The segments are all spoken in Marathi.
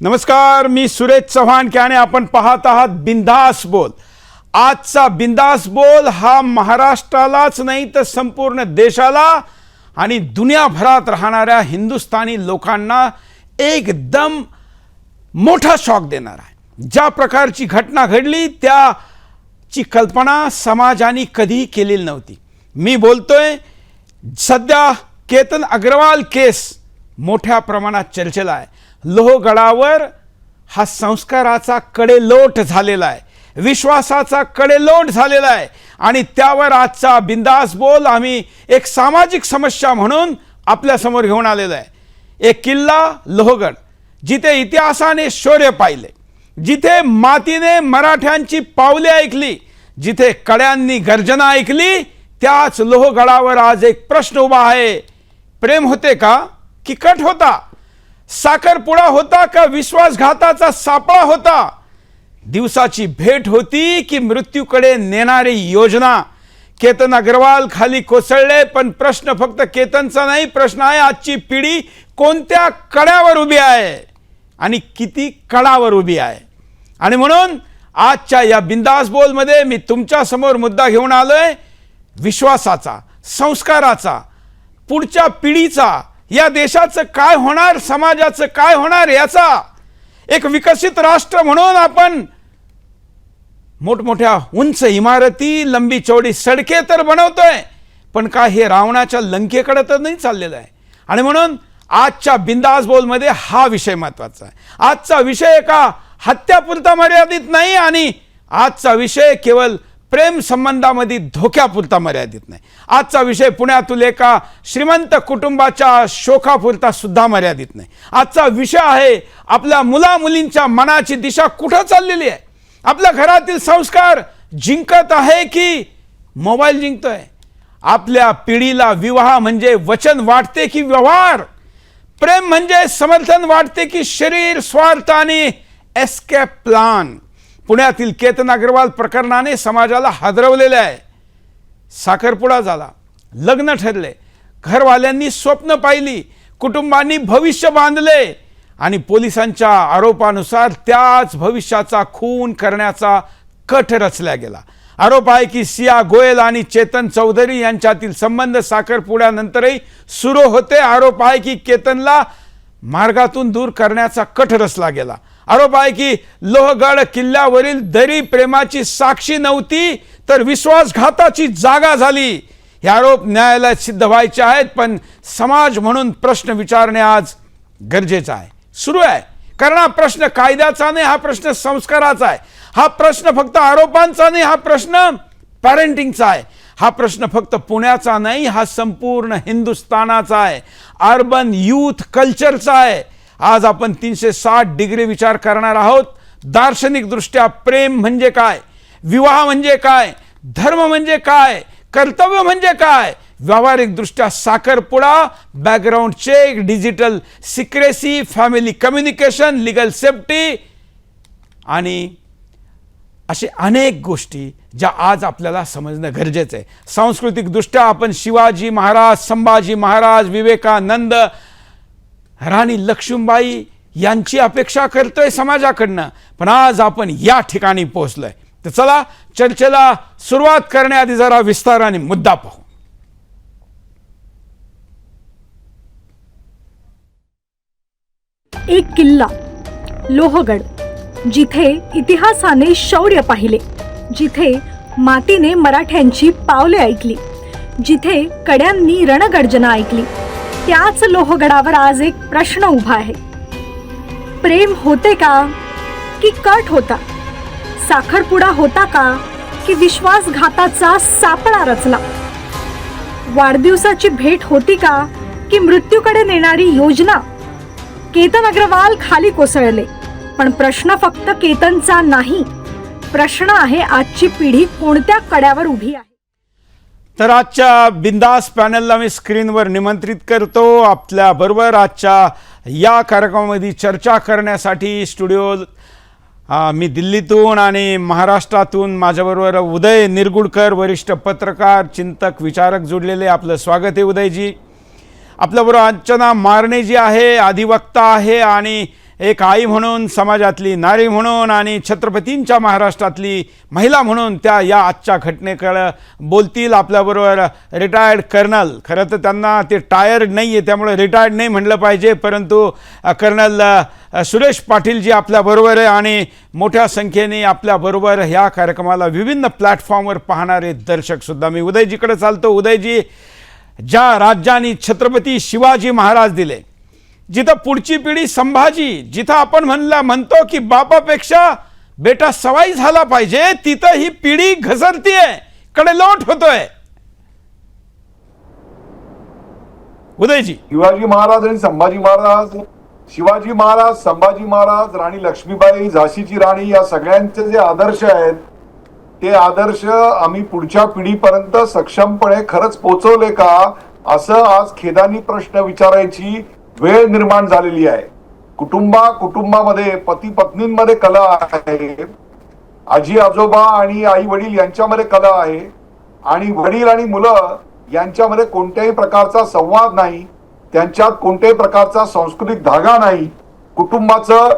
नमस्कार, मी सुरेश चव्हाण आणि आपण पाहत आहात बिंदास बोल। आजचा बिंदास बोल हा महाराष्ट्रालाच नाही तर संपूर्ण देशाला आणि दुनियाभरात राहणाऱ्या हिंदुस्थानी लोकांना एकदम मोठा शॉक देणार आहे। ज्या प्रकारची घटना घडली त्याची कल्पना समाजाने कधी केलेली नव्हती। मी बोलतोय सध्या केतन अग्रवाल केस मोठ्या प्रमाणात चर्चेला आहे। लोहगडावर हा संस्काराचा कडेलोट झालेला आहे, विश्वासाचा कडेलोट झालेला आहे आणि त्यावर आजचा बिंदास बोल आम्ही एक सामाजिक समस्या म्हणून आपल्या समोर घेऊन आलेला आहे। एक किल्ला लोहगड जिथे इतिहासाने शौर्य पाहिले, जिथे मातीने मराठ्यांची पावले ऐकली, जिथे कड्यांनी गर्जना ऐकली, त्याच लोहगडावर आज एक प्रश्न उभा आहे। प्रेम होते का की कट होता? साखरपुडा होता का विश्वासघाताचा सापळा होता? दिवसाची भेट होती की मृत्यूकडे नेणारी योजना? केतन अग्रवाल खाली कोसळले, पण प्रश्न फक्त केतनचा नाही, प्रश्न आहे आजची पिढी कोणत्या कड्यावर उभी आहे आणि किती कडावर उभी आहे। आणि म्हणून आजच्या या बिंदास बोल मध्ये मी तुमच्या समोर मुद्दा घेऊन आलोय विश्वासाचा, संस्काराचा, पुढच्या पिढीचा, या देशाचं काय होणार, समाजाचं काय होणार याचा। एक विकसित राष्ट्र म्हणून आपण मोठमोठ्या उंच इमारती, लंबी चौडी सडके तर बनवतोय, पण काय हे रावणाच्या लंकेकडे तर नाही चाललेलं आहे। आणि म्हणून आजच्या बिंदास बोल मध्ये हा विषय महत्त्वाचा आहे। आजचा विषय एका हत्यापुरता मर्यादित नाही आणि आजचा विषय केवळ प्रेम संबंधामध्ये धोक्यापुरता मर्यादित नाही। आजचा विषय पुण्यातील एका श्रीमंत कुटुंबाच्या शोकापुरता सुद्धा मर्यादित नाही। आजचा विषय आहे आपल्या मुला मुलींच्या मनाची दिशा कुठं चाललेली आहे। आपल्या घरातील संस्कार जिंकत आहे की मोबाईल जिंकतोय? आपल्या पिढीला विवाह म्हणजे वचन वाटते की व्यवहार? प्रेम म्हणजे समर्थन वाटते की शरीर स्वार्थ आणि एस्केप प्लान? पुण्यातील केतन अग्रवाल प्रकरणाने समाजाला हादरवलेले आहे। साखरपुडा झाला, लग्न ठरले, घरवाल्यांनी स्वप्न पाहिली, कुटुंबांनी भविष्य बांधले आणि पोलिसांच्या आरोपानुसार त्याच भविष्याचा खून करण्याचा कट रचला गेला। आरोप आहे की सिया गोयल आणि चेतन चौधरी यांच्यातील संबंध साखरपुड्यानंतरही सुरू होते। आरोप आहे की केतनला मार्गातून दूर करण्याचा कट रचला गेला। आरोप आहे की लोहगड किल्ल्यावरील दरी प्रेमाची साक्षी नव्हती तर विश्वासघाताची जागा झाली। हे आरोप न्यायालयात सिद्ध व्हायचे आहेत, पण समाज म्हणून प्रश्न विचारणे आज गरजेचं आहे, सुरू आहे। कारण हा प्रश्न कायद्याचा नाही, हा प्रश्न संस्काराचा आहे। हा प्रश्न फक्त आरोपांचा नाही, हा प्रश्न पॅरेंटिंगचा आहे। हा प्रश्न फक्त पुण्याचा नाही, हा संपूर्ण हिंदुस्थानाचा आहे, अर्बन यूथ कल्चरचा आहे। आज आपण 360 डिग्री विचार करणार आहोत। दार्शनिक दृष्ट्या प्रेम म्हणजे काय, विवाह म्हणजे काय, धर्म म्हणजे काय, कर्तव्य म्हणजे काय, व्यावहारिक दृष्ट्या साखरपुडा, background check, digital secrecy, family communication, legal safety आणि असे अनेक गोष्टी ज्या आज आपल्याला समजणं गरजेचं आहे। सांस्कृतिक दृष्ट्या आपण शिवाजी महाराज, संभाजी महाराज, विवेकानंद, राणी लक्ष्मीबाई यांची अपेक्षा करतोय समाजाकडनं, पण आज आपण या ठिकाणी पोहोचलोय। तर चला चर्चेला सुरुवात करण्याआधी जरा विस्ताराने मुद्दा पाहू। एक किल्ला लोहगड जिथे इतिहासाने शौर्य पाहिले, जिथे मातीने मराठ्यांची पावले ऐकली, जिथे कड्यांनी रणगर्जना ऐकली, त्याच लोहगडावर आज एक प्रश्न उभा आहे। प्रेम होते का की कट होता? साखरपुडा होता का की विश्वासघाताचा सापळा रचला? वाढदिवसाची भेट होती का की मृत्यूकडे नेणारी योजना? केतन अग्रवाल खाली कोसळले, पण प्रश्न फक्त केतनचा नाही, प्रश्न आहे आजची पिढी कोणत्या कड्यावर उभी आहे। तर आजच्या बिंदास पॅनलला मी स्क्रीनवर निमंत्रित करतो। आपल्या बरोबर आजच्या या कार्यक्रमामध्ये चर्चा करण्यासाठी स्टुडिओ मी दिल्लीतून आणि महाराष्ट्रातून माझ्याबरोबर उदय निरगुडकर, वरिष्ठ पत्रकार, चिंतक, विचारक जोडलेले। आपलं स्वागत आहे उदयजी। आपल्याबरोबर अंजना मारणे जी आहे, अधिवक्ता आहे आणि एक आई म्हणून, समाजातली नारी म्हणून आणि छत्रपतींच्या महाराष्ट्रातली महिला म्हणून त्या या आजच्या घटनेकडे बोलतील. आपल्याबरोबर रिटायर्ड कर्नल, खरं तर त्यांना ते टायर्ड नाही आहे त्यामुळे रिटायर्ड नाही म्हणलं पाहिजे, परंतु कर्नल सुरेश पाटीलजी आपल्याबरोबर आहे आणि मोठ्या संख्येने आपल्याबरोबर ह्या कार्यक्रमाला विभिन्न प्लॅटफॉर्मवर पाहणारे दर्शकसुद्धा. मी उदयजीकडे चालतो. उदयजी, ज्या राज्याने छत्रपती शिवाजी महाराज दिले, जिथं पुढची पिढी संभाजी, जिथं आपण म्हणतो की बापापेक्षा बेटा सवाई झाला पाहिजे, तिथं ही पिढी घसरतीये, कडेलोट होतोय. उदयजी, शिवाजी महाराज आणि संभाजी महाराज, शिवाजी महाराज, संभाजी महाराज, राणी लक्ष्मीबाई, झाशीची राणी, या सगळ्यांचे जे आदर्श आहेत ते आदर्श आम्ही पुढच्या पिढीपर्यंत सक्षमपणे खरंच पोहोचवले का, असं आज खेदानी प्रश्न विचारायची वेळ निर्माण झालेली आहे. कुटुंबामध्ये पती पत्नींमध्ये कला आहे, आजी आजोबा आणि आई वडील यांच्यामध्ये कला आहे, आणि वडील आणि मुलं यांच्यामध्ये कोणत्याही प्रकारचा संवाद नाही, त्यांच्यात कोणत्याही प्रकारचा सांस्कृतिक धागा नाही. कुटुंबाचं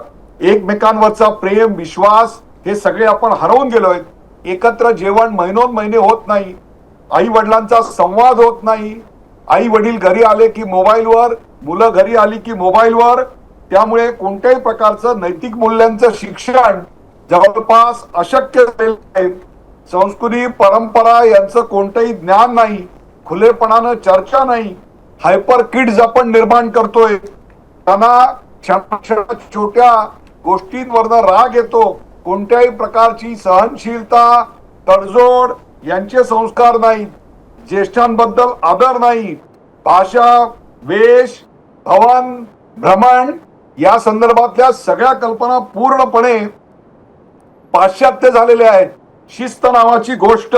एकमेकांवरचा प्रेम, विश्वास हे सगळे आपण हरवून गेलोय. एकत्र जेवण महिने होत नाही, आई वडिलांचा संवाद होत नाही, आई वडील घरी आले की मोबाईलवर, मुलं घरी आली की मोबाईलवर. त्यामुळे कोणत्याही प्रकारचं नैतिक मूल्यांचं शिक्षण जवळपास अशक्य झालेलं आहे. संस्कृती, परंपरा यांचं कोणतंही ज्ञान नाही, खुलेपणानं चर्चा नाही. हायपर किड्स आपण निर्माण करतोय, त्यांना छोट्या गोष्टींवरनं राग येतो, कोणत्याही प्रकारची सहनशीलता, तडजोड यांचे संस्कार नाहीत, ज्येष्ठांबद्दल आदर नाही. भाषा, वेश, भवन, भ्रमण या संदर्भातल्या सगळ्या कल्पना पूर्णपणे पाश्चात्य झालेल्या आहेत. शिस्त नावाची गोष्ट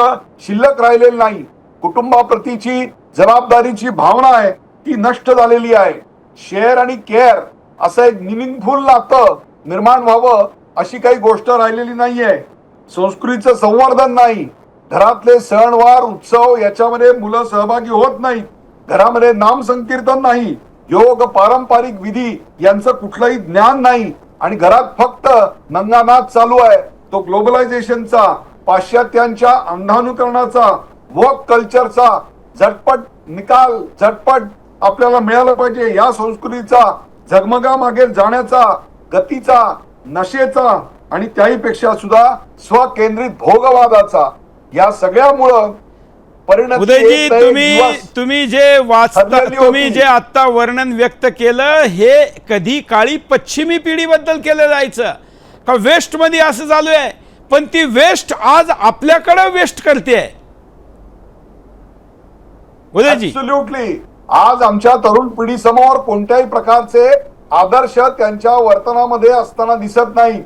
शिल्लक राहिलेली नाही. कुटुंबाप्रतीची जबाबदारीची भावना आहे ती नष्ट झालेली आहे. शेअर आणि केअर असं एक मिनिंगफुल नातं निर्माण व्हावं अशी काही गोष्ट राहिलेली नाहीये. संस्कृतीचं संवर्धन नाही. घरातले सणवार, उत्सव याच्यामध्ये मुलं सहभागी होत नाहीत. घरामध्ये नाम संकीर्तन नाही, योग, पारंपरिक विधी यांचं कुठलंही ज्ञान नाही, आणि घरात फक्त नंगानाच चालू आहे. तो ग्लोबलायझेशनचा, पाश्चात्यांच्या अंधानुकरणाचा, वर्क कल्चरचा झटपट निकाल, झटपट आपल्याला मिळालं पाहिजे या संस्कृतीचा, झगमगामागे जाण्याचा, गतीचा, नशेचा आणि त्याहीपेक्षा सुद्धा स्वकेंद्रित भोगवादाचा, या सगळ्यामुळं उदयजी, तुम्ही जे वाचता, तुम्ही जे आता वर्णन व्यक्त केलं, हे कधी काळी पश्चिमी पिढीबद्दल केलं जायचं का वेस्ट मध्ये असं चालू आहे, पण ती वेस्ट आज आपल्याकडे वेस्ट करते. उदयजी, ऍब्सोल्युटली आज आमच्या तरुण पिढी समोर कोणत्याही प्रकारचे आदर्श त्यांच्या वर्तनामध्ये असताना दिसत नाही.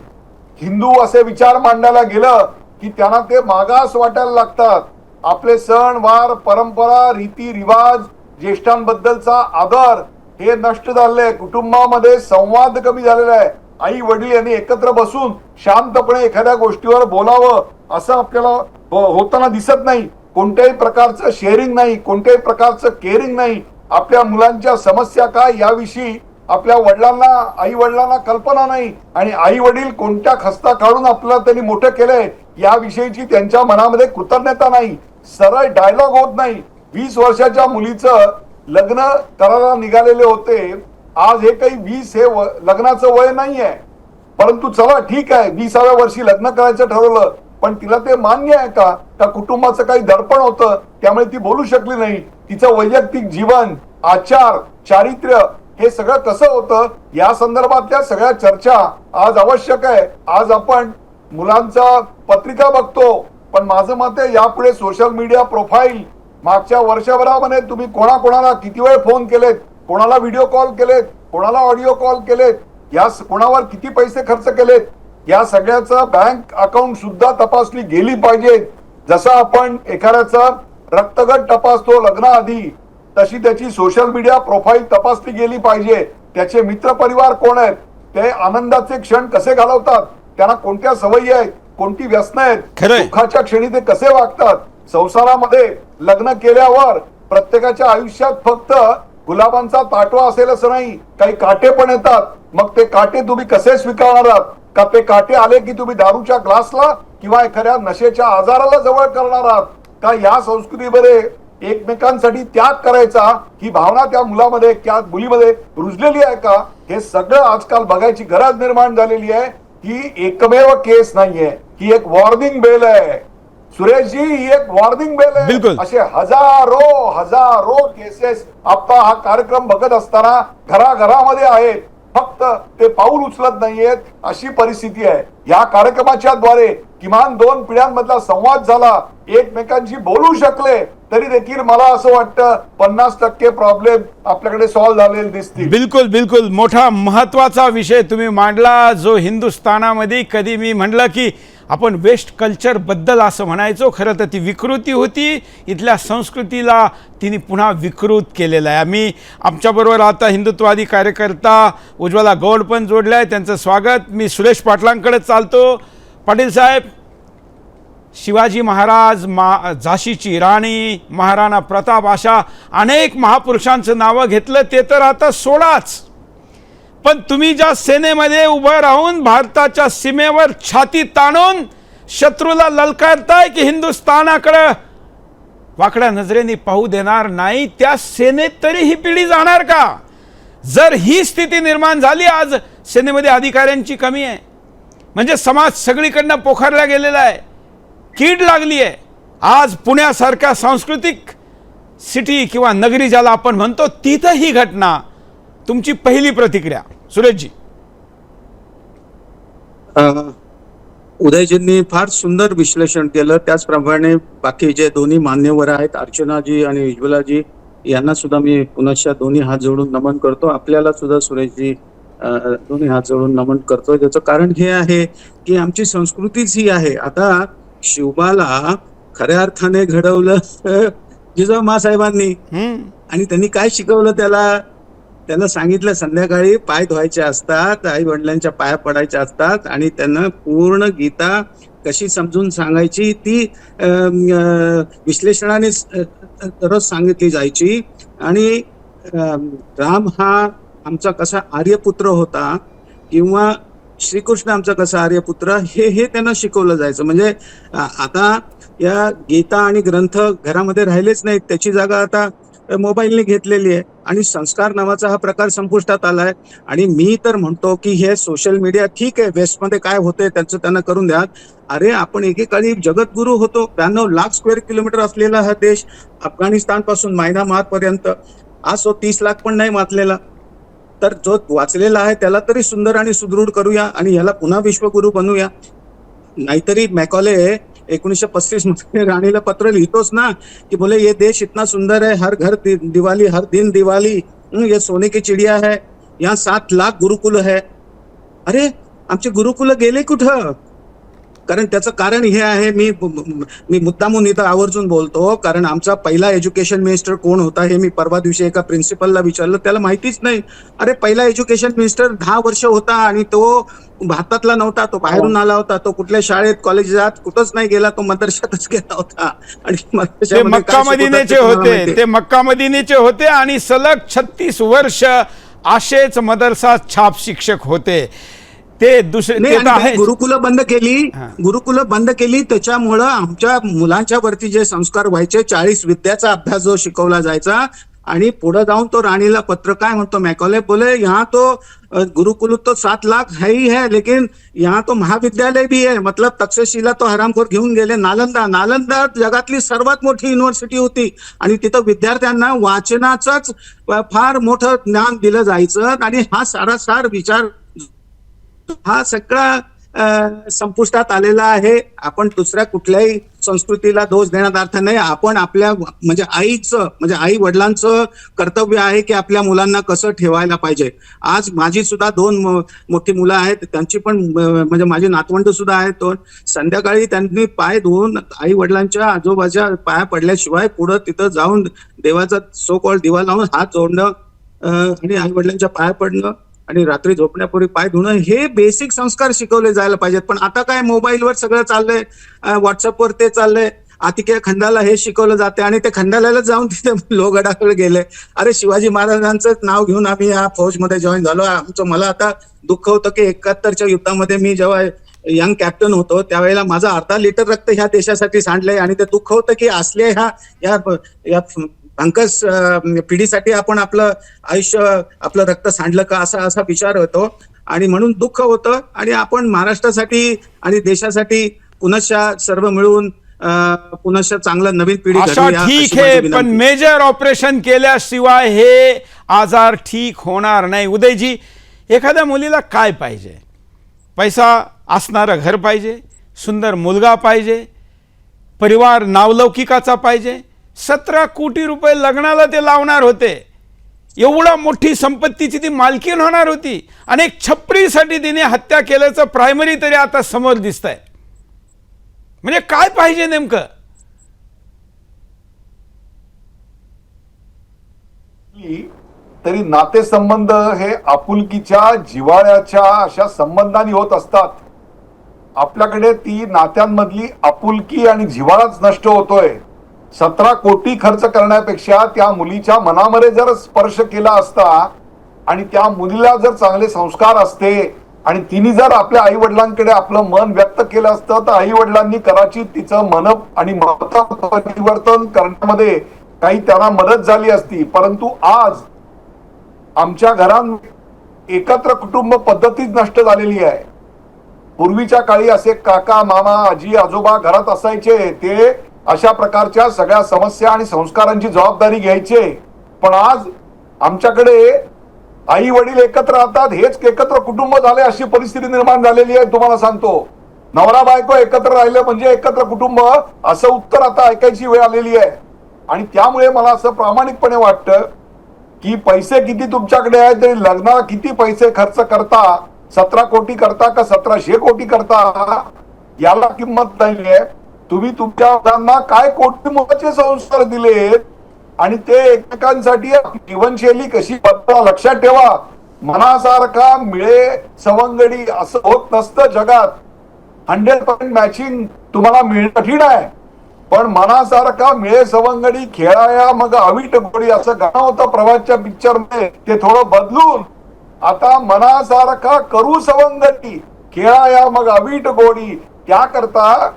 हिंदू असे विचार मांडायला गेलं की त्यांना ते मागास वाटायला लागतात. आपले सण वार, परंपरा, रीती रिवाज, ज्येष्ठांबद्दलचा आदर हे नष्ट झाले. कुटुंबामध्ये संवाद कमी झालेला आहे. आई वडील यांनी एकत्र बसून शांतपणे एखाद्या गोष्टीवर बोलावं असं आपल्याला होताना दिसत नाही. कोणत्याही प्रकारचं शेअरिंग नाही, कोणत्याही प्रकारचं केअरिंग नाही. आपल्या मुलांच्या समस्या काय याविषयी आपल्या वडिलांना, आई वडिलांना कल्पना नाही, आणि आई वडील कोणत्या खस्ता काढून आपल्याला त्यांनी मोठं केलंय याविषयीची त्यांच्या मनामध्ये कृतज्ञता नाही. सरळ डायलॉग होत नाही. 20 वर्षाच्या मुलीचं लग्न करायला निघालेले होते. आज हे काही 20 हे लग्नाचं वय नाहीये, परंतु चला ठीक आहे 20व्या वर्षी लग्न करायचं ठरवलं, पण तिला ते मान्य आहे का? त्या कुटुंबाचं काही दडपण होतं त्यामुळे ती बोलू शकली नाही. तिचं वैयक्तिक जीवन, आचार, चारित्र्य हे सगळं कसं होतं या संदर्भातल्या सगळ्या चर्चा आज आवश्यक आहे. आज आपण मुलांचा पत्रिका बघतो, पण माझं मत आहे यापुढे सोशल मीडिया प्रोफाईल, मागच्या वर्षभरामध्ये तुम्ही कोणाकोणाला किती वेळ फोन केलेत, कोणाला व्हिडिओ कॉल केलेत, कोणाला ऑडिओ कॉल केलेत, या कोणावर किती पैसे खर्च केलेत, या सगळ्याचं बँक अकाउंट सुद्धा तपासली गेली पाहिजे. जसं आपण एखाद्याचं रक्तगट तपासतो लग्नाआधी, तशी त्याची सोशल मीडिया प्रोफाईल तपासली गेली पाहिजे. त्याचे मित्र परिवार कोण आहेत, ते आनंदाचे क्षण कसे घालवतात, त्यांना कोणत्या सवयी आहेत, कोणती व्यसनं आहेत, दुःखाच्या क्षणी ते कसे वागतात. संसारामध्ये लग्न केल्यावर प्रत्येकाच्या आयुष्यात फक्त गुलाबांचा ताटवा असेल असं नाही, काही काटे पण येतात. मग ते काटे तुम्ही कसे स्वीकारणार आहात? का ते काटे आले की तुम्ही दारूच्या ग्लासला किंवा एखाद्या नशेच्या आजाराला जवळ करणार आहात? का या संस्कृतीमध्ये एकमेकांसाठी त्याग करायचा ही भावना त्या मुलामध्ये त्या मुलीमध्ये रुजलेली आहे का? हे सगळं आजकाल बघायची गरज निर्माण झालेली आहे. ही एकमेव केस नाहीये, ही एक वॉर्निंग बेल आहे. सुरेशजी, ही एक वॉर्निंग बेल आहे. बिलकुल. असे हजारो केसेस आता हा कार्यक्रम बघत असताना घराघरामध्ये आहेत, फक्त ते पाऊल उचलत नाहीयेत अशी परिस्थिती आहे. या कार्यक्रमाच्या द्वारे किमान 2 पिढ्यांमधला संवाद झाला, एकमेकांशी बोलू शकले, तरी देखील मला असं वाटतं 50% प्रॉब्लेम आपल्याकडे सॉल्व्ह झालेले दिसतील. बिलकुल बिलकुल, मोठा महत्वाचा विषय तुम्ही मांडला, जो हिंदुस्थानामध्ये कधी मी म्हटलं की आपण वेस्ट कल्चर बद्दल असं म्हणायचो, खरं तर ती विकृती होती. इथल्या संस्कृतीला तिने पुन्हा विकृत केलेलं आहे. आम्ही आमच्याबरोबर आता हिंदुत्ववादी कार्यकर्ता उज्ज्वला गौड पण जोडले आहे, त्यांचं स्वागत. मी सुरेश पाटलांकडे चालतो. पाटील साहेब, शिवाजी महाराज, झाशीची राणी, महाराणा प्रताप अशा अनेक महापुरुषांचं नावं घेतलं, ते तर आता सोडाच. पण तुम्ही ज्या सेनेमध्ये उभं राहून भारताच्या सीमेवर छाती ताणून शत्रूला ललकारताय की हिंदुस्थानाकडं वाकड्या नजरेने पाहू देणार नाही, त्या सेनेत तरी ही पिढी जाणार का? जर ही स्थिती निर्माण झाली, आज सेनेमध्ये अधिकाऱ्यांची कमी आहे, म्हणजे समाज सगळीकडनं पोखरला गेलेला आहे, कीड लागली आहे. आज पुण्यासारख्या सांस्कृतिक सिटी किंवा नगरी ज्याला आपण म्हणतो, तिथं ही घटना. तुमची पहिली प्रतिक्रिया सुरेशजी? उदयजींनी फार सुंदर विश्लेषण केलं. त्याचप्रमाणे बाकी जे दोन्ही मान्यवर आहेत, अर्चनाजी आणि उज्ज्वलाजी, यांना सुद्धा मी पुनश्च दोन्ही हात जोडून नमन करतो. आपल्याला सुद्धा सुरेशजी दोन्ही हात जोडून नमन करतो. त्याचं कारण हे आहे की आमची संस्कृतीच ही आहे. आता शिवबाला खऱ्या अर्थाने घडवलं जिजाऊ साहेबांनी, आणि त्यांनी काय शिकवलं त्याला सांगितलं संध्याकाळी पाय धुवायचे असतात, आई वडिलांच्या पाया पडायचे असतात, आणि त्यांना पूर्ण गीता कशी समजून सांगायची ती विश्लेषणाने रोज सांगितली जायची. आणि राम हा आमचा कसा आर्यपुत्र होता किंवा श्रीकृष्ण आमचा कसा आर्यपुत्र, हे त्यांना शिकवलं जायचं. म्हणजे आता या गीता आणि ग्रंथ घरामध्ये राहिलेच नाहीत, त्याची जागा आता मोबाईलने घेतलेली आहे, आणि संस्कार नावाचा हा प्रकार संपुष्टात आलाय. आणि मी तर म्हणतो की हे सोशल मीडिया ठीक आहे, वेस्टमध्ये काय होतंय त्याचं त्यांना करून द्या. अरे आपण एकेकाळी जगद्गुरू होतो. 92 लाख स्क्वेअर किलोमीटर असलेला हा देश, अफगाणिस्तान पासून म्यानमार पर्यंत, आज तो 30 लाख पण नाही मातलेला. तर जो वाचलेला आहे त्याला तरी सुंदर आणि सुदृढ करूया आणि याला पुन्हा विश्वगुरू बनवूया. नाहीतरी मॅकॉले 1935 मध्ये राणीला पत्र लिहितोच ना की बोले ये देश इतना सुंदर है, हर घर दिवाली, हर दिन दिवाली, ये सोने की चिडिया है, यहाँ 7 लाख गुरुकुल है. अरे आमचे गुरुकुल गेले कुठं? कारण त्याचं कारण हे आहे, मी मुद्दामून इथं आवर्जून बोलतो, कारण आमचा पहिला एज्युकेशन मिनिस्टर कोण होता हे मी परवा दिवशी एका प्रिन्सिपलला विचारलं, त्याला माहितीच नाही. अरे पहिला एज्युकेशन मिनिस्टर 10 वर्ष होता आणि तो भारतातला नव्हता, तो बाहेरून आला होता. तो कुठल्या शाळेत कॉलेजात कुठंच नाही गेला, तो मदरशातच गेला होता. आणि ते मक्का मदीनेचे होते आणि सलग 36 वर्ष असेच मदरसा छाप शिक्षक होते. ते दुसरे गुरुकुलं बंद केली त्याच्यामुळं आमच्या मुलांच्या वरती जे संस्कार व्हायचे, 40 विद्याचा अभ्यास जो शिकवला जायचा, आणि पुढे जाऊन तो राणीला पत्र काय म्हणतो मॅकॉले, बोले यहाँ तो गुरुकुल तो 7 लाख है ही है, लेकिन यहाँ तो महाविद्यालय भी है. मतलब तक्षशिला तो हरामखोर घेऊन गेले. नालंदा जगातली सर्वात मोठी युनिव्हर्सिटी होती आणि तिथं विद्यार्थ्यांना वाचनाचंच फार मोठं ज्ञान दिलं जायचं. आणि हा सारासार विचार हा सगळा संपुष्टात आलेला आहे. आपण दुसऱ्या कुठल्याही संस्कृतीला दोष देण्यात अर्थ नाही. आपण आपल्या म्हणजे आई वडिलांचं कर्तव्य आहे की आपल्या मुलांना कसं ठेवायला पाहिजे. आज माझी सुद्धा 2 मोठी मुलं आहेत, त्यांची पण म्हणजे माझी नातवंड सुद्धा आहेत 2. संध्याकाळी त्यांनी पाय धुवून आई वडिलांच्या आजोबाच्या पाया पडल्याशिवाय पुढं तिथं जाऊन देवाचा सो कॉल्ड दिवा लावून हात जोडणं आणि आई वडिलांच्या पाया पडणं आणि रात्री झोपण्यापूर्वी पाय धुणं, हे बेसिक संस्कार शिकवले जायला पाहिजेत. पण आता काय मोबाईलवर सगळं चाललंय, व्हॉट्सअपवर ते चाललंय. आतिके खंडाला हे शिकवलं जाते आणि ते खंडाला जाऊन तिथे लोहगडाकडे गेले. अरे शिवाजी महाराजांचं नाव घेऊन आम्ही या फौजमध्ये जॉईन झालो. मला आता दुःख होतं की 71च्या युद्धामध्ये मी जेव्हा यंग कॅप्टन होतो त्यावेळेला माझं अर्धा लिटर रक्त ह्या देशासाठी सांडलंय आणि ते दुःख होतं की असल्या ह्या भंकस पिढीसाठी आपण आपलं आयुष्य आपलं रक्त सांडलं का असा विचार होतो आणि म्हणून दुःख होतं. आणि आपण महाराष्ट्रासाठी आणि देशासाठी पुनश्च सर्व मिळून पुनश्च चांगलं नवीन पिढी अशा घडवूया, ठीक अशी आहे, माझी पण विनंती. मेजर ऑपरेशन केल्याशिवाय हे आजार ठीक होणार नाही. उदयजी, एखाद्या मुलीला काय पाहिजे? पैसा असणारं घर पाहिजे, सुंदर मुलगा पाहिजे, परिवार नावलौकिकाचा पाहिजे. 17 कोटी रुपये लग्नाला ते लावणार होते. एवढा मोठी संपत्तीची ती मालकीण होणार होती आणि एक छपरीसाठी तिने हत्या केल्याचं प्रायमरी तरी आता समोर दिसतंय. म्हणजे काय पाहिजे नेमकं? तरी नातेसंबंध हे आपुलकीच्या जिव्हाळ्याच्या अशा संबंधांनी होत असतात. आपल्याकडे ती नात्यांमधली आपुलकी आणि जिव्हाळाच नष्ट होतोय. 17 कोटी खर्च करण्यापेक्षा त्या मुलीच्या मनामध्ये जर स्पर्श केला असता आणि त्या मुलीला जर चांगले संस्कार असते आणि तिने जर आपल्या आई वडिलांकडे आपलं मन व्यक्त केलं असतं तर आई वडिलांनी कदाचित तिचं मन आणि मत परिवर्तन करण्यामध्ये काही त्यांना मदत झाली असती. परंतु आज आमच्या घरात एकत्र कुटुंब पद्धतीच नष्ट झालेली आहे. पूर्वीच्या काळी असे काका मामा आजी आजोबा घरात असायचे, ते अशा प्रकारच्या सगळ्या समस्या आणि संस्कारांची जबाबदारी घ्यायचे. पण आज आमच्याकडे आई वडील एकत्र राहतात, हेच एकत्र कुटुंब झाले अशी परिस्थिती निर्माण झालेली आहे. तुम्हाला सांगतो, नवरा बायको एकत्र राहिले म्हणजे एकत्र कुटुंब असं उत्तर आता ऐकायची वेळ आलेली आहे. आणि त्यामुळे मला असं प्रामाणिकपणे वाटतं की पैसे किती तुमच्याकडे आहेत तरी लग्नाला किती पैसे खर्च करता, 17 कोटी करता का 1700 कोटी करता, याला किंमत नाहीये. तुम्ही तुमच्या मुलांना काय कोटीमुळे संस्कार दिलेत आणि ते एकमेकांसाठी जीवनशैली कशी बदला. लक्षात ठेवा, मनासारखा मिळे सवंगडी असं होत नसतं जगात. 100% मॅचिंग तुम्हाला मिळणं कठीण आहे, पण मनासारखा मिळे सवंगडी खेळाया मग अवीट गोडी असं गाणं होतं प्रभातच्या पिक्चर मध्ये. ते थोडं बदलून आता मनासारखा करू सवंगडी खेळाया मग अवीट गोडी. त्याकरता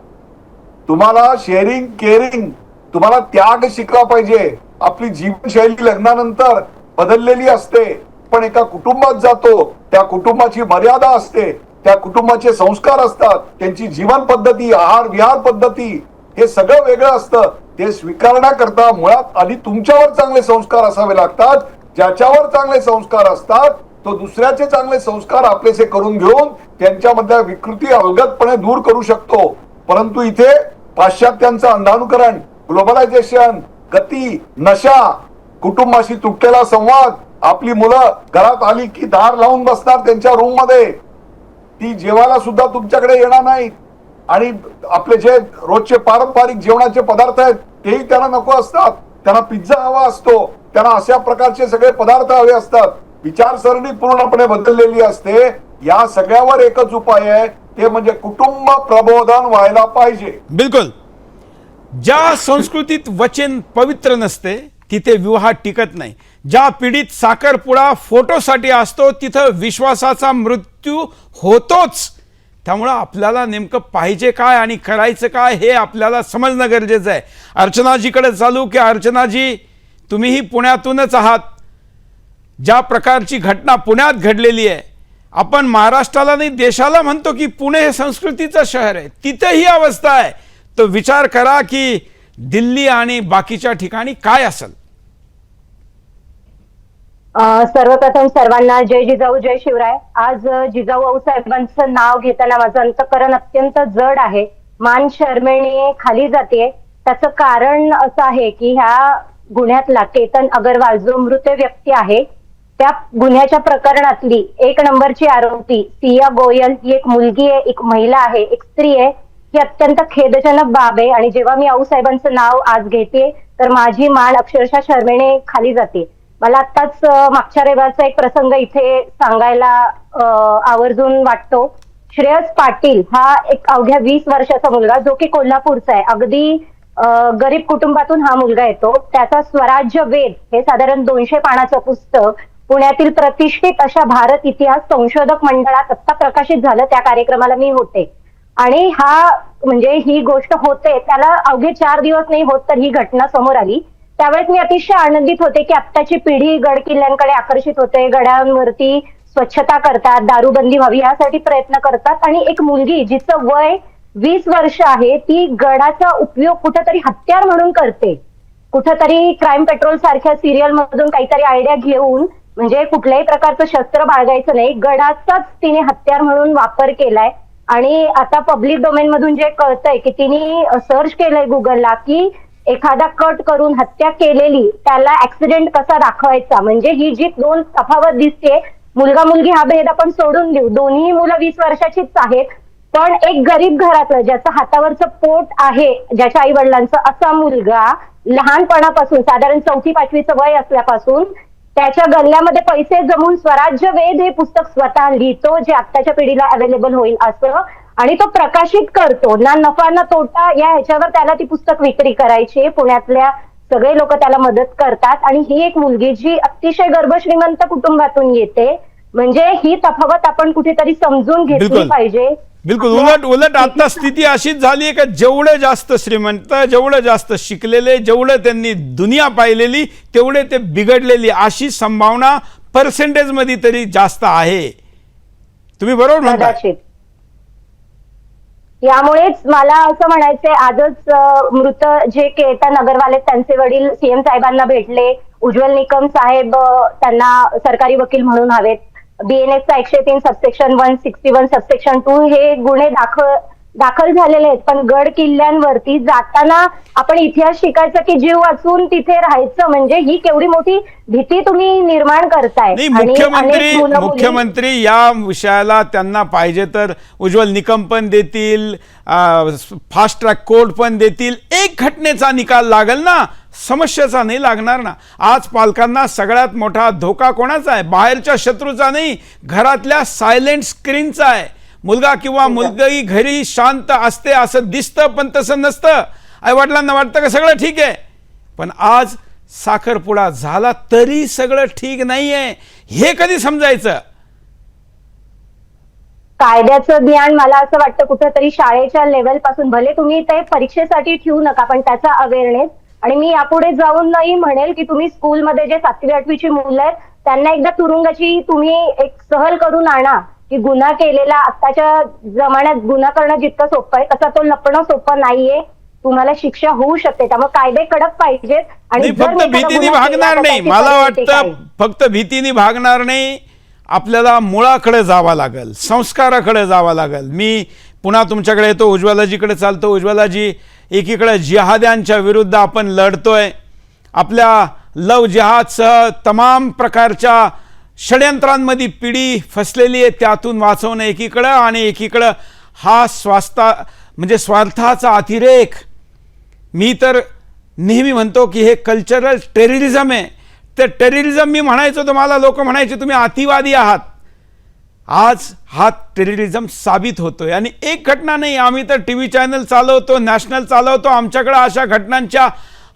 तुम्हाला शेअरिंग केअरिंग, तुम्हाला त्याग शिकला पाहिजे. आपली जीवनशैली लग्नानंतर बदललेली असते, पण एका कुटुंबात जातो, त्या कुटुंबाची मर्यादा असते, त्या कुटुंबाचे संस्कार असतात, त्यांची जीवन पद्धती, आहार विहार पद्धती, हे सगळं वेगळं असतं. ते स्वीकारण्याकरता मुळात आधी तुमच्यावर चांगले संस्कार असावे लागतात. ज्याच्यावर चांगले संस्कार असतात तो दुसऱ्याचे चांगले संस्कार आपलेसे करून घेऊन त्यांच्यामधल्या विकृती अलगदपणे दूर करू शकतो. परंतु इथे पाश्चात्यांचं अंधानुकरण, ग्लोबलायझेशन, गती, नशा, कुटुंबाशी तुटलेला संवाद, आपली मुलं घरात आली की दार लावून बसणार त्यांच्या रूम मध्ये, ती जेवायला सुद्धा तुमच्याकडे येणार नाहीत आणि आपले जे रोजचे पारंपरिक जेवणाचे पदार्थ आहेत तेही त्यांना नको असतात. त्यांना पिझ्झा हवा असतो, त्यांना अशा प्रकारचे सगळे पदार्थ हवे असतात. विचारसरणी पूर्णपणे बदललेली असते. या सगळ्यावर एकच उपाय आहे, ते म्हणजे कुटुंब प्रबोधन व्हायला पाहिजे. बिलकुल. ज्या संस्कृतीत वचन पवित्र नसते तिथे विवाह टिकत नाही. ज्या पिढीत साखरपुडा फोटोसाठी असतो तिथं विश्वासाचा मृत्यू होतोच. त्यामुळं आपल्याला नेमकं पाहिजे काय आणि करायचं काय हे आपल्याला समजणं गरजेचं आहे. अर्चनाजीकडे चालू की अर्चनाजी, तुम्हीही पुण्यातूनच आहात. ज्या प्रकारची घटना पुण्यात घडलेली आहे, आपण महाराष्ट्राला नाही देशाला म्हणतो की पुणे हे संस्कृतीचं शहर आहे, तिथे ही अवस्था आहे. तो विचार करा की दिल्ली आणि बाकीच्या ठिकाणी काय असेल. सर्वप्रथम सर्वांना जय जिजाऊ जय शिवराय. आज जिजाऊ साहेबांचं नाव घेताना माझं अंतकरण अत्यंत जड आहे. मान शर्मेने खाली जाते. त्याचं कारण असं आहे की ह्या गुन्ह्यातला केतन अगरवाल जो मृत व्यक्ती आहे, त्या गुन्ह्याच्या प्रकरणातली 1 नंबरची आरोपी सिया गोयल ही एक मुलगी आहे, एक महिला आहे, एक स्त्री आहे. ही अत्यंत खेदजनक बाब आहे. आणि जेव्हा मी आऊसाहेबांचं नाव आज घेते तर माझी मान अक्षरशः शर्मेने खाली जाते. मला आत्ताच मागच्या रविवारचा एक प्रसंग इथे सांगायला आवर्जून वाटतो. श्रेयस पाटील हा एक अवघ्या 20 वर्षाचा मुलगा जो की कोल्हापूरचा आहे. अगदी गरीब कुटुंबातून हा मुलगा येतो. त्याचा स्वराज्य वेद हे साधारण 200 पानाचं पुस्तक पुण्यातील प्रतिष्ठित अशा भारत इतिहास संशोधक मंडळात आत्ता प्रकाशित झालं. त्या कार्यक्रमाला मी होते आणि म्हणजे ही गोष्ट होते त्याला अवघे 4 दिवस नाही होत तर ही घटना समोर आली. त्यावेळेस मी अतिशय आनंदित होते की आत्ताची पिढी गड किल्ल्यांकडे आकर्षित होते, गडांवरती स्वच्छता करतात, दारूबंदी व्हावी यासाठी प्रयत्न करतात आणि एक मुलगी जिचं वय 20 वर्ष आहे ती गडाचा उपयोग कुठेतरी हत्यार म्हणून करते. कुठेतरी क्राईम पेट्रोल सारख्या सिरियल मधून काहीतरी आयडिया घेऊन म्हणजे कुठल्याही प्रकारचं शस्त्र बाळगायचं नाही, गडाचाच तिने हत्यार म्हणून वापर केलाय. आणि आता पब्लिक डोमेन मधून जे कळतंय की तिने सर्च केलंय गुगलला की एखादा कट करून हत्या केलेली त्याला ऍक्सिडेंट कसा दाखवायचा. म्हणजे ही जी 2 तफावत दिसते, मुलगा मुलगी हा भेद आपण सोडून देऊ, दोन्ही मुलं 20 वर्षाचीच आहेत, पण एक गरीब घरातलं ज्याचं हातावरचं पोट आहे, ज्याच्या आई वडिलांचं, असा मुलगा लहानपणापासून साधारण 4वी-5वीचं वय असल्यापासून त्याच्या गल्ल्यामध्ये पैसे जमून स्वराज्य वेद हे पुस्तक स्वतः लिहितो, जे आत्ताच्या पिढीला अवेलेबल होईल असं, आणि तो प्रकाशित करतो. ना नफा ना तोटा या ह्याच्यावर त्याला ती पुस्तक विक्री करायची. पुण्यातल्या सगळे लोक त्याला मदत करतात आणि ही एक मुलगी जी अतिशय गर्भश्रीमंत कुटुंबातून येते. म्हणजे ही तफावत आपण कुठेतरी समजून घेतली पाहिजे. बिलकुल. उलट आता स्थिती अशीच झाली आहे का जेवढे जास्त श्रीमंत, जेवढे जास्त शिकलेले, जेवढे त्यांनी दुनिया पाहिलेली तेवढे ते बिघडलेली, अशी संभावना पर्सेंटेज मध्ये तरी जास्त आहे. तुम्ही बरोबर म्हणता. कदाचित यामुळेच मला असं म्हणायचंय, आजच मृत जे केतन अग्रवाल आहेत त्यांचे वडील सीएम साहेबांना भेटले. उज्ज्वल निकम साहेब त्यांना सरकारी वकील म्हणून हवेत. BNSचा 103 सबसेक्शन 1, 61 सबसेक्शन 2 हे गुन्हे दाखल झालेले आहेत. पण गड किल्ल्यांवरती जाताना आपण इतिहास शिकायचा की जीव वाचून तिथे राहायचं, म्हणजे ही केवढी मोठी भीती तुम्ही निर्माण करताय. मुख्यमंत्री या विषयाला त्यांना पाहिजे तर उज्ज्वल निकम पण देतील, फास्ट ट्रॅक कोर्ट पण देतील. एक घटनेचा निकाल लागेल ना, समस्येचा नाही लागणार ना. आज पालकांना सगळ्यात मोठा धोका कोणाचा आहे? बाहेरच्या शत्रूचा नाही, घरातल्या सायलेंट स्क्रीनचा आहे. मुलगा किंवा मुलगी घरी शांत असते असं दिसतं पण तसं नसतं. आई वडिलांना वाटतं का सगळं ठीक आहे, पण आज साखरपुडा झाला तरी सगळं ठीक नाहीये. हे कधी समजायचं? कायद्याचं ज्ञान मला असं वाटतं कुठेतरी शाळेच्या लेवल पासून, भले तुम्ही ते परीक्षेसाठी ठेवू नका पण त्याचा अवेअरनेस. आणि मी यापुढे जाऊन नाही म्हणेल की तुम्ही स्कूलमध्ये जे 7वी-8वीची मुलं आहेत त्यांना एकदा तुरुंगाची तुम्ही एक सहल करून आणा की गुन्हा केलेला, आत्ताच्या जमान्यात गुन्हा करणं जितकं सोपं आहे तसं तो लपणं सोपं नाहीये. तुम्हाला शिक्षा होऊ शकते. त्यामुळे कायदे कडक पाहिजेत. आणि फक्त भीतीने भागणार नाही, मला वाटतं फक्त भीतीने भागणार नाही, आपल्याला मुळाकडे जावं लागेल, संस्काराकडे जावं लागेल. मी पुन्हा तुमच्याकडे येतो, उज्ज्वलाजीकडे चालतो. उज्ज्वलाजी, एकीकडे जिहाद्यांच्या विरुद्ध आपण लढतोय, आपल्या लव जिहादसह तमाम प्रकारच्या षड्यंत्रांमध्ये पिढी फसलेली आहे, त्यातून वाचवणं एकीकडं, आणि एकीकडं हा स्वार्थाचा अतिरेक. मी तर नेहमी म्हणतो की हे कल्चरल टेररिझम आहे. ते टेररिझम मी म्हणायचो तर मला लोक म्हणायचे तुम्ही अतिवादी आहात. आज हा टेररिझम साबित होतोय. आणि एक घटना नाही, आम्ही तर TV चॅनल चालवतो, नॅशनल चालवतो, आमच्याकडे अशा घटनांच्या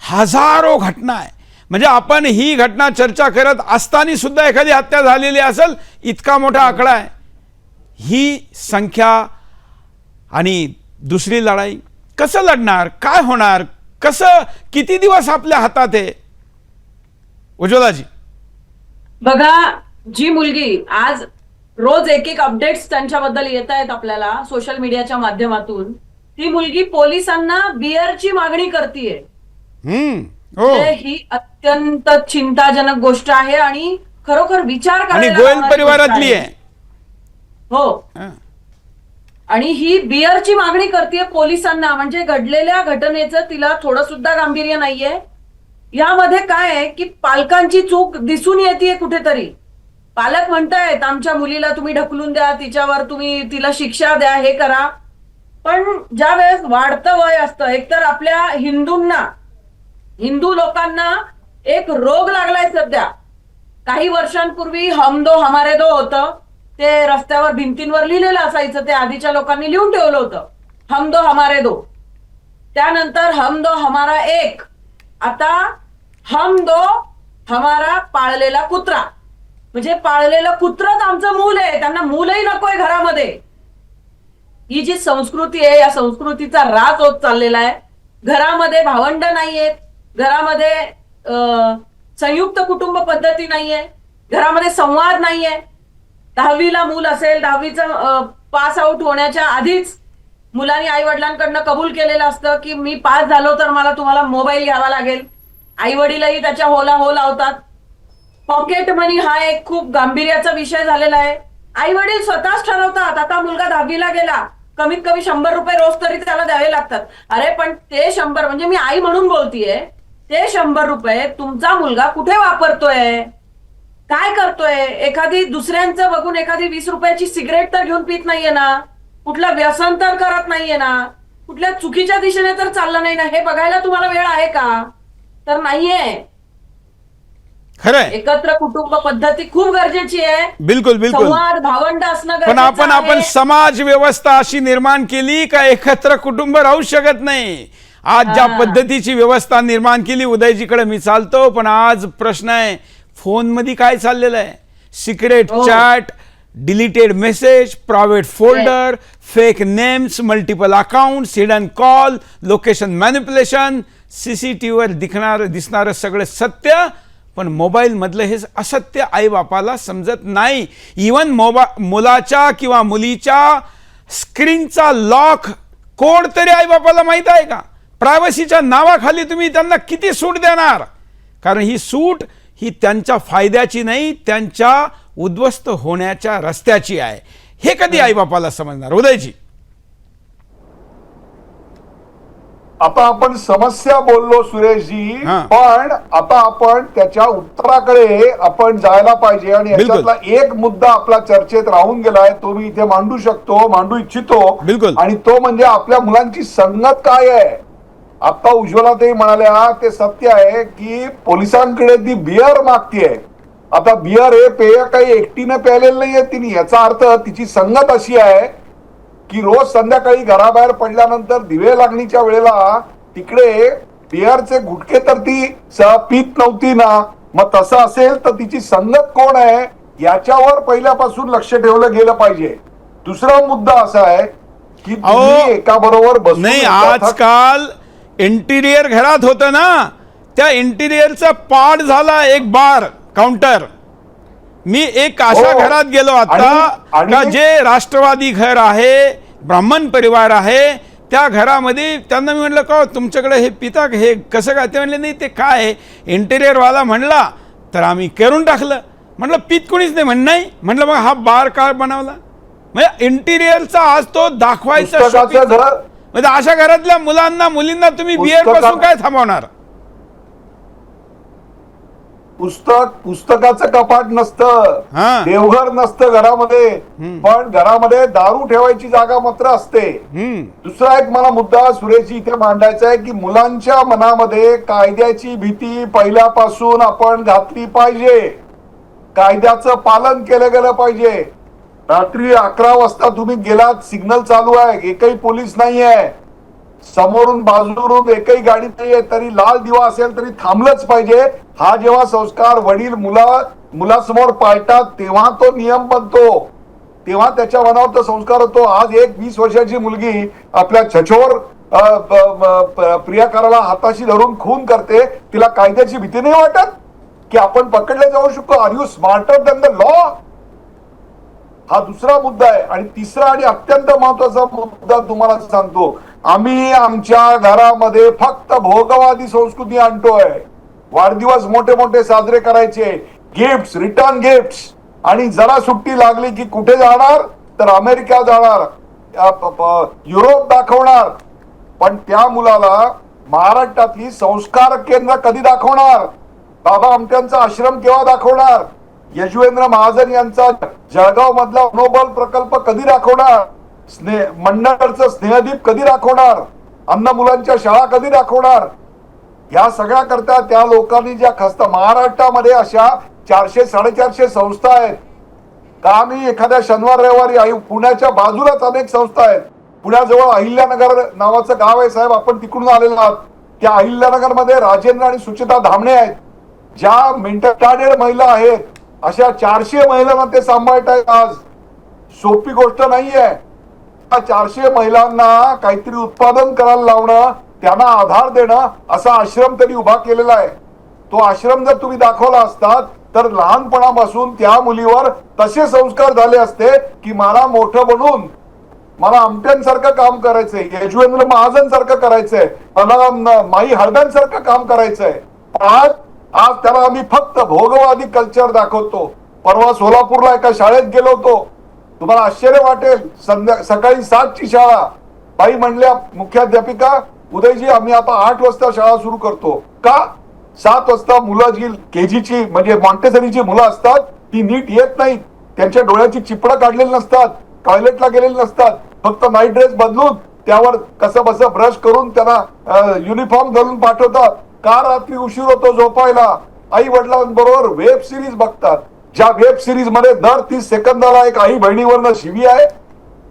हजारो घटना आहे. म्हणजे आपण ही घटना चर्चा करत असताना सुद्धा एखादी हत्या झालेली असेल, इतका मोठा आकडा आहे. ही संख्या आणि दुसरी लढाई कसं लढणार, काय होणार, कसं, किती दिवस आपल्या हातात आहे? उज्ज्वलाजी, बघा, जी मुलगी आज रोज एक अपडेट्स त्यांच्याबद्दल येत आहेत आपल्याला सोशल मीडियाच्या माध्यमातून, ती मुलगी पोलिसांना बिअरची मागणी करतीये. ही अत्यंत चिंताजनक गोष्ट आहे आणि खरोखर विचार आणि गोयल परिवारातली आहे. हो, आणि ही बिअरची मागणी करते पोलिसांना. म्हणजे घडलेल्या घटनेचं तिला थोडं सुद्धा गांभीर्य नाहीये. यामध्ये काय आहे की पालकांची चूक दिसून येते कुठेतरी. पालक म्हणतायत आमच्या मुलीला तुम्ही ढकलून द्या, तिच्यावर तुम्ही तिला शिक्षा द्या, हे करा. पण ज्या वेळेस वाढतं वय असतं, एकतर आपल्या हिंदू लोकांना एक रोग लागलाय सध्या. काही वर्षांपूर्वी हम दो हमारे दो होतं, ते रस्त्यावर भिंतींवर लिहिलेलं असायचं, ते आधीच्या लोकांनी लिहून ठेवलं होतं, हम दो हमारे दो. त्यानंतर हम दो हमारा एक, आता हम दो हमारा पाळलेला कुत्रा, म्हणजे पाळलेलं कुत्रच आमचं मूल आहे, त्यांना मूलही नकोय घरामध्ये. ही जी संस्कृती आहे, या संस्कृतीचा ऱ्हास होत चाललेला आहे. घरामध्ये भावंड नाहीयेत, घरामध्ये संयुक्त कुटुंब पद्धती नाहीये, घरामध्ये संवाद नाहीये. 10वीला मूल असेल, 10वीचं पास आउट होण्याच्या आधीच मुलांनी आई वडिलांकडनं कबूल केलेलं असतं की मी पास झालो तर मला तुम्हाला मोबाईल घ्यावा लागेल. आई वडीलही त्याच्या होला हो लावतात. पॉकेट मनी हा एक खूप गांभीर्याचा विषय झालेला आहे. आई वडील स्वतःच ठरवतात, आता मुलगा 10वीला गेला, कमीत कमी 100 रुपये रोज तरी त्याला द्यावे लागतात. अरे पण ते 100, म्हणजे मी आई म्हणून बोलतीये, ते 100 रुपये तुमचा मुलगा कुठे वापरतोय, काय करतोय? एखादी दुसऱ्यांचं बघून एखादी 20 रुपयाची सिगरेट तर घेऊन पित नाहीये ना, कुठलं व्यसन तर करत नाहीये ना, कुठल्या चुकीच्या दिशेने तर चाललं नाही ना, हे बघायला तुम्हाला वेळ आहे का? तर नाहीये. खरंय, एकत्र कुटुंब पद्धती खूप गरजेची आहे. बिलकुल बिलकुल. संवाद भावंड असणं पण गरजेचं आपण आहे. समाज व्यवस्था अशी निर्माण केली का एकत्र कुटुंब राहू शकत नाही. आज ज्या पद्धतीची व्यवस्था निर्माण केली, उदयजीकडे मी चालतो, पण आज प्रश्न आहे फोन मध्ये काय चाललेलं आहे. Secret chat, deleted message, private folder, fake names, multiple accounts, hidden call, location manipulation, सीसीटीव्हीवर दिसणारं सगळं सत्य, पण मोबाईल मधलं हे असत्य आई बापाला समजत नाही. इवन मुलाच्या किंवा मुलीच्या स्क्रीनचा लॉक कोड तरी आई बापाला माहित आहे का? प्रायव्हसीच्या नावाखाली तुम्ही त्यांना किती सूट देणार? कारण ही सूट ही त्यांच्या फायद्याची नाही, त्यांच्या उद्ध्वस्त होण्याच्या रस्त्याची आहे. हे कधी आई बापाला समजणार? उदयजी, आता आपण समस्या बोललो सुरेशजी, हा. पण आता आपण त्याच्या उत्तराकडे आपण जायला पाहिजे. आणि बिलकुल. याच्यातला एक मुद्दा आपला चर्चेत राहून गेलाय, तो मी इथे मांडू इच्छितो. बिलकुल. आणि तो म्हणजे आपल्या मुलांची संगत काय आहे. आता उज्ज्वला ते म्हणाल्या ते सत्य आहे की पोलिसांकडे ती बियर मागतीये. आता बियर हे पेय काही एकटीनं प्यायलेलं नाहीये तिने, याचा अर्थ तिची संगत अशी आहे की रोज संध्याकाळी घराबाहेर पडल्यानंतर दिवे लागणीच्या वेळेला तिकडे बियरचे गुटके तर ती पीत नव्हती ना. मग तसं असेल तर तिची संगत कोण आहे याच्यावर पहिल्यापासून लक्ष ठेवलं गेलं पाहिजे. दुसरा मुद्दा असा आहे की तुम्ही एका बरोबर बसून नाही, आजकाल इंटिरियर घरात होतं ना, त्या इंटिरियरचा पार्ट झाला एक बार काउंटर. मी एक अशा घरात गेलो आता का जे राष्ट्रवादी घर आहे, ब्राह्मण परिवार आहे, त्या घरामध्ये त्यांना मी म्हटलं का तुमच्याकडे हे पिता हे कसं काय? ते म्हणले नाही ते काय इंटिरियर वाला म्हणला तर आम्ही करून टाकलं. म्हटलं पित कोणीच नाही म्हण नाही. म्हटलं मग हा बार काय बनवला? म्हणजे इंटिरियरचा आज तो दाखवायचा. म्हणजे अशा घरातल्या मुलांना मुलींना तुम्ही बियर पासून काय थांबवणार? पुस्तकाचं कपाट नसतं, देवघर नसतं घरामध्ये, पण घरामध्ये दारू ठेवायची जागा मात्र असते. दुसरा एक मला मुद्दा सुरेशजी इथे मांडायचा आहे की मुलांच्या मनामध्ये कायद्याची भीती पहिल्यापासून आपण घातली पाहिजे. कायद्याचं पालन केलं गेलं पाहिजे. रात्री 11 वाजता तुम्ही गेलात, सिग्नल चालू आहे, एकही पोलीस नाही आहे, समोरून बाजूरून एकही गाडी नाहीये, तरी लाल दिवा असेल तरी थांबलंच पाहिजे. हा जेव्हा संस्कार वडील मुलासमोर पाळतात तेव्हा तो नियम बनतो, तेव्हा त्याच्या मनावर तो संस्कार होतो. आज एक 20 वर्षाची मुलगी आपल्या छछोर प्रियकराला हाताशी धरून खून करते, तिला कायद्याची भीती नाही वाटत की आपण पकडले जाऊ शकतो? Are you smarter than the law? हा दुसरा मुद्दा आहे. आणि तिसरा आणि अत्यंत महत्वाचा मुद्दा तुम्हाला सांगतो, आम्ही आमच्या घरामध्ये फक्त भोगवादी संस्कृती आणतोय. वाढदिवस मोठे मोठे साजरे करायचे, गिफ्ट्स, रिटर्न गिफ्ट्स, आणि जरा सुट्टी लागली की कुठे जाणार तर अमेरिका जाणार, युरोप दाखवणार. पण त्या मुलाला महाराष्ट्रातली संस्कार केंद्र कधी दाखवणार? बाबा आमट्यांचा आश्रम केव्हा दाखवणार? यशवेंद्र महाजन यांचा जळगाव मधला नोबल प्रकल्प कधी दाखवणार? मंडळचं स्नेहदीप कधी दाखवणार? अन्न मुलांच्या शाळा कधी दाखवणार? या सगळ्या करता त्या लोकांनी ज्या खस्ता महाराष्ट्रामध्ये अशा 400-450 संस्था आहेत का? मी एखाद्या शनिवार रविवारी पुण्याच्या बाजूलाच अनेक संस्था आहेत, पुण्याजवळ अहिल्यानगर नावाचं गाव आहे साहेब, आपण तिकडून आलेलो आहात. त्या अहिल्यानगर मध्ये राजेंद्र आणि सुचिता धामणे आहेत, ज्या मेंटल महिला आहेत. अशा 400 महिलांना ते सांभाळत आहेत. आज सोपी गोष्ट नाहीये. 400 महिलांना काहीतरी उत्पादन करायला लावणं, त्यांना आधार देणं, असा आश्रम त्यांनी उभा केलेला आहे. तो आश्रम जर तुम्ही दाखवला असतात तर लहानपणापासून त्या मुलीवर तसे संस्कार झाले असते की मला मोठं बनून मला आमट्यांसारखं काम करायचंय, यजवेंद्र महाजन सारखं करायचंय, मला माई हळदांसारखं काम करायचंय. आज आज त्याला आम्ही फक्त भोगवादी कल्चर दाखवतो. परवा सोलापूरला एका शाळेत गेलो होतो, तुम्हाला आश्चर्य वाटेल. सकाळी 7ची शाळा, बाई म्हणल्या मुख्याध्यापिका, उदयजी आम्ही आता 8 वाजता शाळा सुरू करतो. का? 7 वाजता मुलं जी केजीची म्हणजे मॉन्टेसरीची मुलं असतात ती नीट येत नाहीत, त्यांच्या डोळ्याची चिपडं काढलेली नसतात, टॉयलेटला गेलेले नसतात, फक्त नाईट ड्रेस बदलून त्यावर कसं बसं ब्रश करून त्यांना युनिफॉर्म घालून पाठवतात. का? रात्री उशीर होतो झोपायला. आई वडिलांबरोबर वेब सिरीज बघतात, ज्या वेब सिरीज मध्ये दर 30 सेकंदाला एक आई बहिणीवरनं शिवी आहे,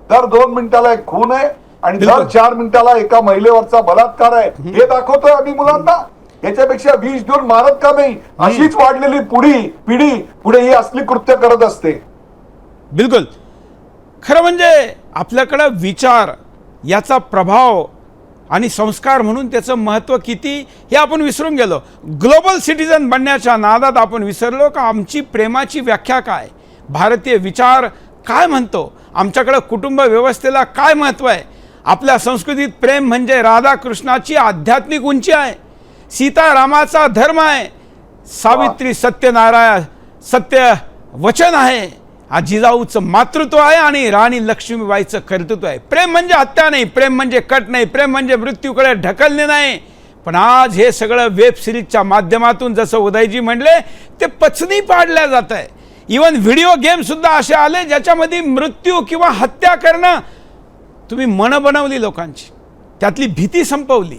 दर 2 मिनिटाला एक खून आहे आणि दर 4 मिनिटाला एका महिलेवरचा बलात्कार आहे. हे दाखवतोय आम्ही मुलांना. याच्यापेक्षा विष देऊन मारत का नाही? अशीच वाढलेली पिढी पुढे ही असली कृत्य करत असते. बिलकुल खरं म्हणजे आपल्याकडं विचार, याचा प्रभाव आणि संस्कार म्हणून त्याचं महत्त्व किती हे आपण विसरून गेलो. ग्लोबल सिटीजन बनण्याच्या नादात आपण विसरलो का आमची प्रेमाची व्याख्या काय, भारतीय विचार काय म्हणतो, आमच्याकडं कुटुंब व्यवस्थेला काय महत्त्व आहे. आपल्या संस्कृतीत प्रेम म्हणजे राधाकृष्णाची आध्यात्मिक उंची आहे, सीतारामाचा धर्म आहे, सावित्री सत्यनारायण सत्य वचन आहे, जिजाऊचं मातृत्व आहे आणि राणी लक्ष्मीबाईचं कर्तृत्व आहे. प्रेम म्हणजे हत्या नाही, प्रेम म्हणजे कट नाही, प्रेम म्हणजे मृत्यूकडे ढकलणे नाही. पण आज हे सगळं वेब सिरीजच्या माध्यमातून जसं उदयजी म्हणले ते पचनी पाडल्या जात आहे. इवन व्हिडिओ गेम सुद्धा असे आले ज्याच्यामध्ये मृत्यू किंवा हत्या करणं, तुम्ही मन बनवली लोकांची, त्यातली भीती संपवली.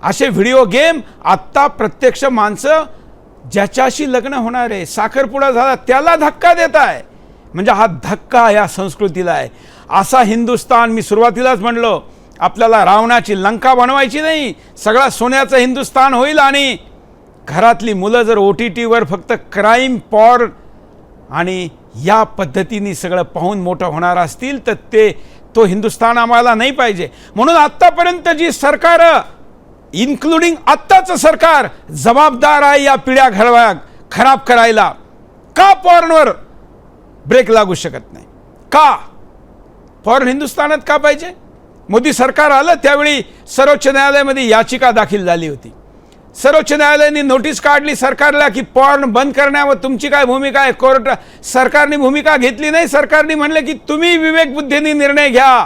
असे व्हिडिओ गेम आत्ता प्रत्यक्ष माणसं ज्याच्याशी लग्न होणार आहे, साखरपुडा झाला त्याला धक्का देत आहे. म्हणजे हा धक्का या संस्कृतीला आहे. असा हिंदुस्तान, मी सुरुवातीलाच म्हणलो आपल्याला रावणाची लंका बनवायची नाही, सगळा सोन्याचं हिंदुस्तान होईल. आणि घरातली मुलं जर OTTवर फक्त क्राईम पॉर्न आणि या पद्धतीने सगळं पाहून मोठं होणार असतील तर तो हिंदुस्तान आम्हाला नाही पाहिजे. म्हणून आत्तापर्यंत जी सरकार, इन्क्लुडिंग आत्ताचं सरकार, जबाबदार आहे या पिढ्या खराब करायला. का पॉर्नवर ब्रेक लागू शकत नाही? का पॉर्न हिंदुस्थानात का पाहिजे? मोदी सरकार आलं त्यावेळी सर्वोच्च न्यायालयामध्ये याचिका दाखल झाली होती. सर्वोच्च न्यायालयाने नोटीस काढली सरकारला की पॉर्न बंद करण्यावर तुमची काय भूमिका आहे. सरकारने भूमिका घेतली नाही. सरकारने म्हणले की तुम्ही विवेकबुद्धीने निर्णय घ्या.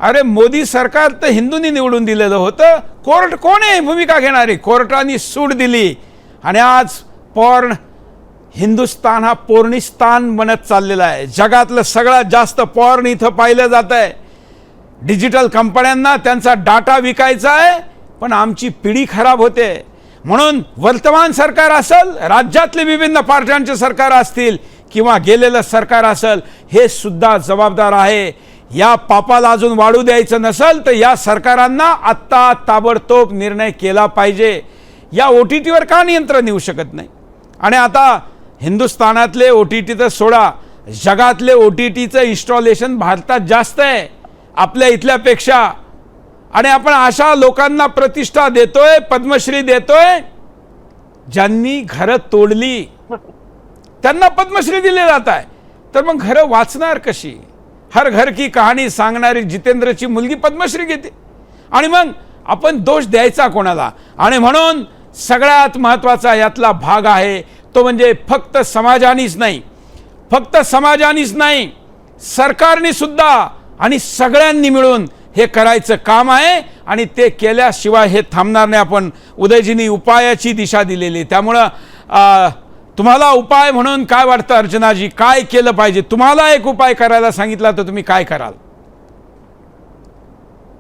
अरे मोदी सरकार तर हिंदूंनी निवडून दिलेलं होतं, कोर्ट कोण आहे भूमिका घेणारी? कोर्टाने सूट दिली आणि आज पॉर्न हिंदुस्तान हा पोर्निस्तान बनत चाललेला आहे. जगातलं सगळ्यात जास्त पॉर्न इथं पाहिलं जात आहे. डिजिटल कंपन्यांना त्यांचा डाटा विकायचा आहे, पण आमची पिढी खराब होते. म्हणून वर्तमान सरकार असेल, राज्यातले विभिन्न पार्ट्यांचे सरकार असतील किंवा गेलेलं सरकार असेल, हे सुद्धा जबाबदार आहे. या पापाला अजून वाढू द्यायचं नसेल तर या सरकारांना आत्ता ताबडतोब निर्णय केला पाहिजे. या OTTवर का नियंत्रण येऊ शकत नाही? आणि आता हिंदुस्थानातले OTT तर सोडा, जगातले OTTचं इन्स्टॉलेशन भारतात जास्त आहे आपल्या इथल्यापेक्षा. आणि आपण अशा लोकांना प्रतिष्ठा देतोय, पद्मश्री देतोय, ज्यांनी घरं तोडली त्यांना पद्मश्री दिले जात आहे. तर मग घरं वाचणार कशी? हर घर की कहाणी सांगणारी जितेंद्रची मुलगी पद्मश्री घेते. आणि मग आपण दोष द्यायचा कोणाला? आणि म्हणून सगळ्यात महत्त्वाचा यातला भाग आहे तो म्हणजे फक्त समाजानेच नाही, सरकारने सुद्धा आणि सगळ्यांनी मिळून हे करायचं काम आहे. आणि ते केल्याशिवाय हे थांबणार नाही. आपण उदयजींनी उपायाची दिशा दिलेली, त्यामुळं तुम्हाला उपाय म्हणून काय वाटतं अर्चनाजी? काय केलं पाहिजे? तुम्हाला एक उपाय करायला सांगितला तर तुम्ही काय कराल?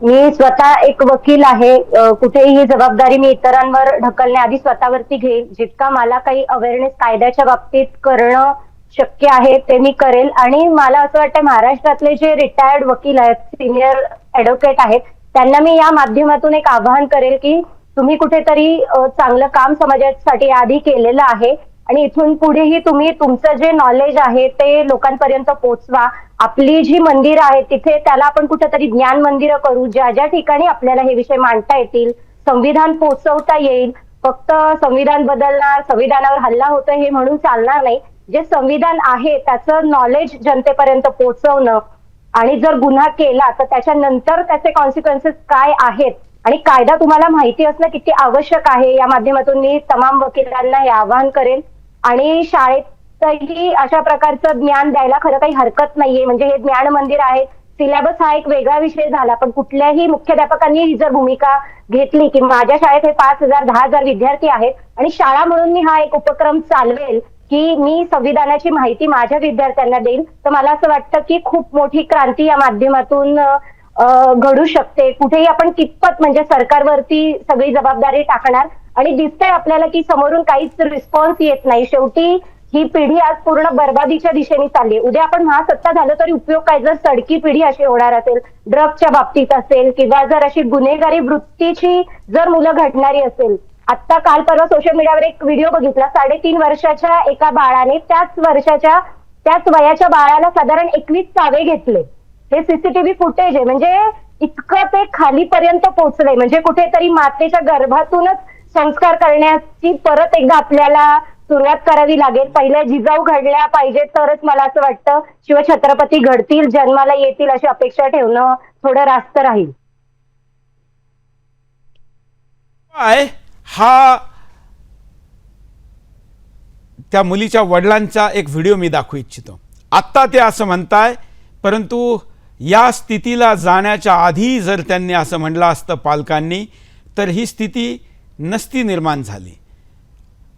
मी स्वतः एक वकील आहे. कुठेही ही जबाबदारी मी इतरांवर ढकलण्याआधी स्वतःवरती घेईन. जितका मला काही अवेअरनेस कायद्याच्या बाबतीत करणं शक्य आहे ते मी करेल. आणि मला असं वाटतं महाराष्ट्रातले जे रिटायर्ड वकील आहेत, सिनियर ऍडव्होकेट आहेत, त्यांना मी या माध्यमातून एक आवाहन करेल की तुम्ही कुठेतरी चांगलं काम समाजासाठी आधी केलेलं आहे आणि इथून पुढेही तुम्ही तुमचं जे नॉलेज आहे ते लोकांपर्यंत पोहोचवा. आपली जी मंदिरं आहेत तिथे त्याला आपण कुठेतरी ज्ञान मंदिरं करू, ज्या ज्या ठिकाणी आपल्याला हे विषय मांडता येतील, संविधान पोहोचवता येईल. फक्त संविधान बदलणार, संविधानावर हल्ला होतोय हे म्हणून चालणार नाही. जे संविधान आहे त्याचं नॉलेज जनतेपर्यंत पोहोचवणं आणि जर गुन्हा केला तर त्याच्यानंतर त्याचे कॉन्सिक्वेन्सेस काय आहेत आणि कायदा तुम्हाला माहिती असणं किती आवश्यक आहे, या माध्यमातून मी तमाम वकिलांना हे आवाहन करेन. आणि शाळेतही अशा प्रकारचं ज्ञान द्यायला खरं काही हरकत नाहीये. म्हणजे हे ज्ञान मंदिर आहे, सिलेबस हा एक वेगळा विषय झाला, पण कुठल्याही मुख्याध्यापकांनी ही जर भूमिका घेतली की माझ्या शाळेत हे 5,000 10,000 विद्यार्थी आहेत आणि शाळा म्हणून मी हा एक उपक्रम चालवेल की मी संविधानाची माहिती माझ्या विद्यार्थ्यांना देईल, तर मला असं वाटतं की खूप मोठी क्रांती या माध्यमातून घडू शकते. कुठेही आपण कितपत म्हणजे सरकारवरती सगळी जबाबदारी टाकणार आणि दिसतंय आपल्याला की समोरून काहीच रिस्पॉन्स येत नाही. शेवटी ही पिढी आज पूर्ण बर्बादीच्या दिशेने चालली. उद्या आपण महासत्ता झालं तरी उपयोग काय जर सडकी पिढी अशी होणार असेल, ड्रग्सच्या बाबतीत असेल किंवा जर अशी गुन्हेगारी वृत्तीची जर मुलं घडणारी असेल. आता काल परवा सोशल मीडियावर एक व्हिडिओ बघितला, 3.5 वर्षाच्या एका बाळाने त्याच वयाच्या बाळाला साधारण 21 चावे घेतले. हे सीसीटीव्ही फुटेज आहे. म्हणजे इतकं ते खालीपर्यंत पोहोचलंय. म्हणजे कुठेतरी मातेच्या गर्भातूनच संस्कार करण्याची परत एकदा आपल्याला सुरुवात करावी लागेल. पहिल्या जिजाऊ घडल्या पाहिजे तरच मला असं वाटतं शिवछत्रपती घडतील, जन्माला येतील अशी अपेक्षा ठेवणं थोडं रास्त राहील. हा त्या मुलीच्या वडिलांचा एक व्हिडिओ मी दाखवू इच्छितो. आत्ता ते असं म्हणताय, परंतु या स्थितीला जाण्याच्या आधी जर त्यांनी असं म्हटलं असतं पालकांनी तर ही स्थिती नसती निर्माण झाली.